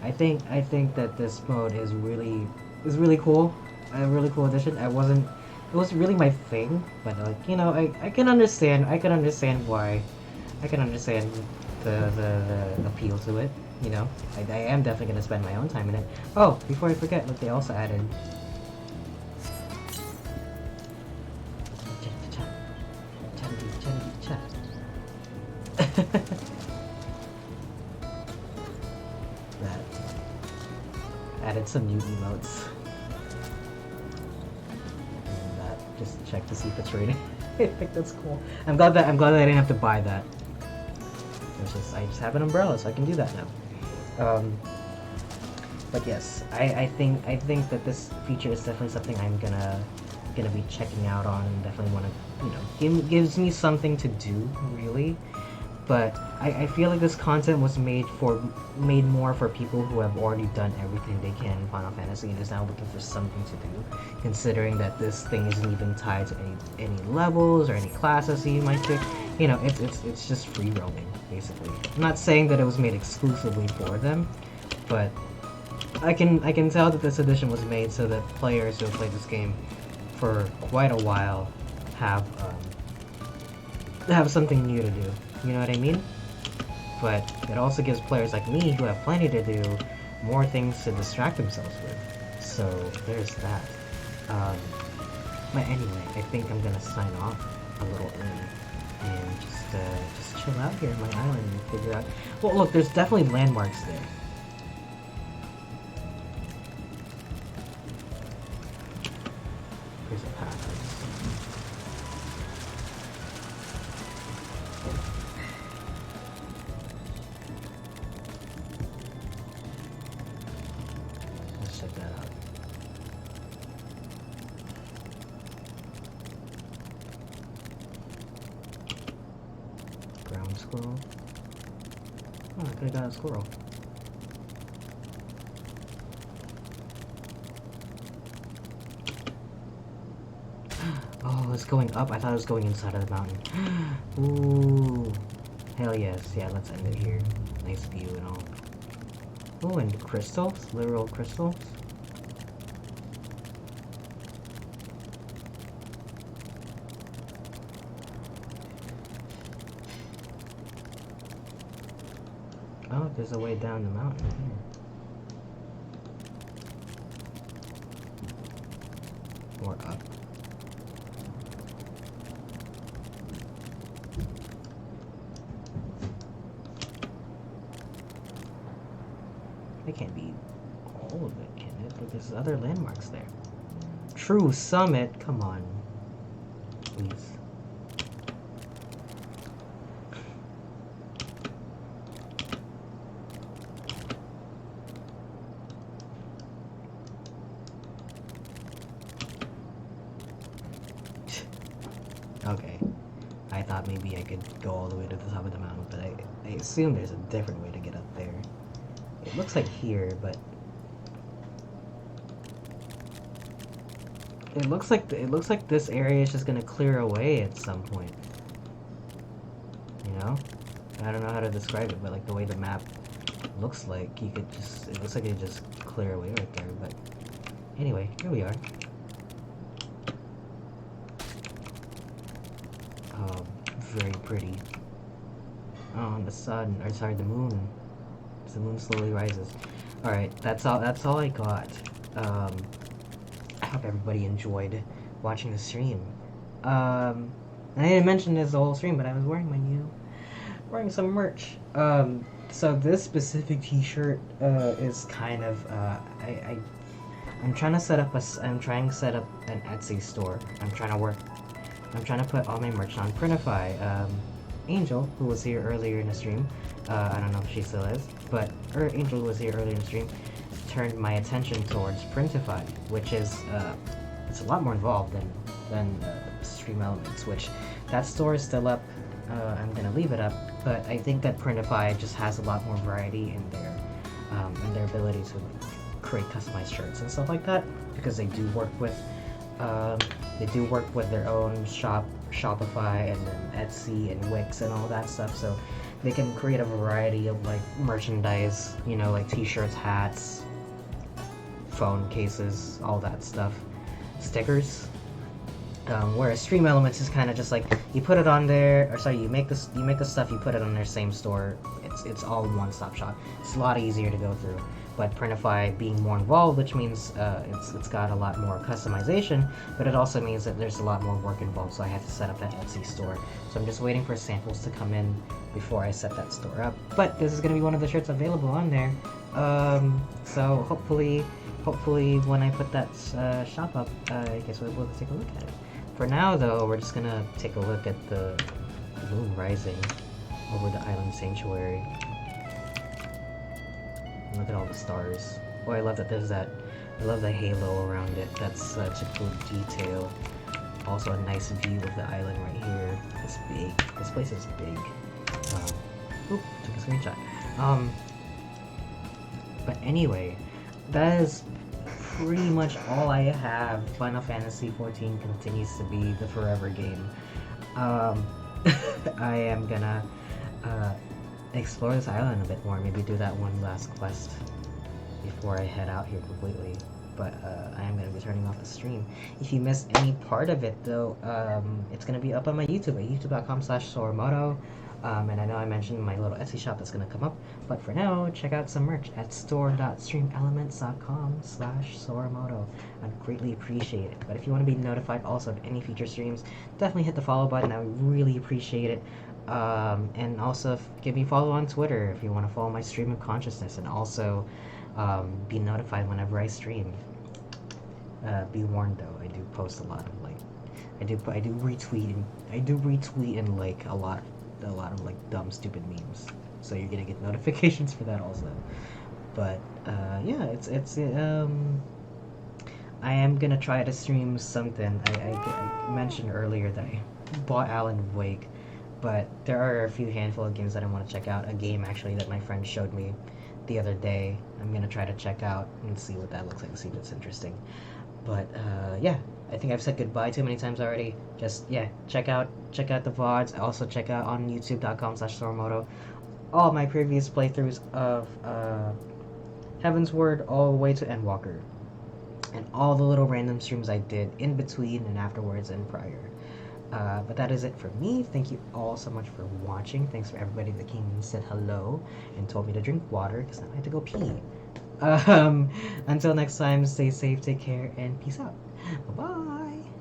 I think that this mode is really cool. A really cool addition. It wasn't really my thing, but like, you know, I can understand why. I can understand the appeal to it. You know, I am definitely gonna spend my own time in it. Oh, before I forget, look, they also added that added some new emotes. And that, just check to see if it's rated. I think that's cool. I'm glad that I didn't have to buy that. I just have an umbrella, so I can do that now. But yes, I think that this feature is definitely something I'm gonna be checking out on, and definitely want to, you know, gives me something to do, really. But I feel like this content was made more for people who have already done everything they can in Final Fantasy and is now looking for something to do, considering that this thing isn't even tied to any levels or any classes you might pick. You know, it's just free roaming, basically. I'm not saying that it was made exclusively for them, but I can tell that this edition was made so that players who have played this game for quite a while have something new to do. You know what I mean? But it also gives players like me, who have plenty to do, more things to distract themselves with. So there's that. But anyway, I think I'm gonna sign off a little early and just chill out here on my island and figure out. Well, look, there's definitely landmarks there. Here's a path. Let's check that out. Ground squirrel. Oh, I could've got a squirrel. Oh, it's going up. I thought it was going inside of the mountain. Ooh. Hell yes. Yeah, let's end it here. Nice view and all. Oh, and crystals? Literal crystals? Oh, there's a way down the mountain here. Or up. It can't be all of it, can it? But there's other landmarks there. True Summit, come on. Please. Okay. I thought maybe I could go all the way to the top of the mountain, but I assume there's a different way to get up there. It looks like here, but it looks like this area is just gonna clear away at some point. You know? I don't know how to describe it, but like the way the map looks like, you could just, it looks like it just clear away right there, but anyway, here we are. Very pretty. Oh, and the sun, or sorry, the moon. As the moon slowly rises. Alright, that's all I got. I hope everybody enjoyed watching the stream. I didn't mention this the whole stream, but I was wearing some merch. So this specific t-shirt, is kind of, I'm trying to set up an Etsy store. I'm trying to put all my merch on Printify. Angel, who was here earlier in the stream, I don't know if she still is, but Angel was here earlier in the stream, turned my attention towards Printify, which is, it's a lot more involved than Stream Elements, which that store is still up. I'm gonna leave it up, but I think that Printify just has a lot more variety in their ability to like, create customized shirts and stuff like that, because they do work with their own Shopify and then Etsy and Wix and all that stuff, so they can create a variety of like merchandise, you know, like t-shirts, hats, phone cases, all that stuff, stickers. Whereas Stream Elements is kind of just like you put it on there, or sorry, you make the stuff, you put it on their same store. It's all one-stop shop. It's a lot easier to go through. But Printify being more involved, which means it's got a lot more customization, but it also means that there's a lot more work involved, so I had to set up that Etsy store. So I'm just waiting for samples to come in before I set that store up. But this is going to be one of the shirts available on there. So hopefully when I put that shop up, I guess we'll be able to take a look at it. For now, though, we're just going to take a look at the moon rising over the island sanctuary. Look at all the stars. Oh, I love that there's that. I love the halo around it. That's such a cool detail. Also a nice view of the island right here. It's big. This place is big. Oop, took a screenshot. But anyway, that is pretty much all I have. Final Fantasy XIV continues to be the forever game. I am gonna explore this island a bit more, maybe do that one last quest before I head out here completely. But I am going to be turning off the stream. If you missed any part of it, though, it's going to be up on my YouTube at youtube.com/Soromoto. And I know I mentioned my little Etsy shop that's going to come up, but for now, check out some merch at store.streamelements.com/Soromoto. I'd greatly appreciate it. But if you want to be notified also of any future streams, definitely hit the follow button. I would really appreciate it. And also give me a follow on Twitter if you want to follow my stream of consciousness, and also be notified whenever I stream. Be warned though, I do post a lot of like, I do retweet and like a lot of like dumb stupid memes, so you're gonna get notifications for that also. But yeah, it's I am gonna try to stream something. I mentioned earlier that I bought Alan Wake, but there are a few handful of games that I want to check out. A game actually that my friend showed me the other day. I'm gonna try to check out and see what that looks like, see if it's interesting. But yeah, I think I've said goodbye too many times already. Just yeah, check out the VODs. Also check out on youtube.com/Soromoto all my previous playthroughs of Heaven's Word all the way to Endwalker, and all the little random streams I did in between and afterwards and prior. But that is it for me. Thank you all so much for watching. Thanks for everybody that came and said hello and told me to drink water because now I have to go pee. Um, until next time, stay safe, take care, and peace out. Bye bye.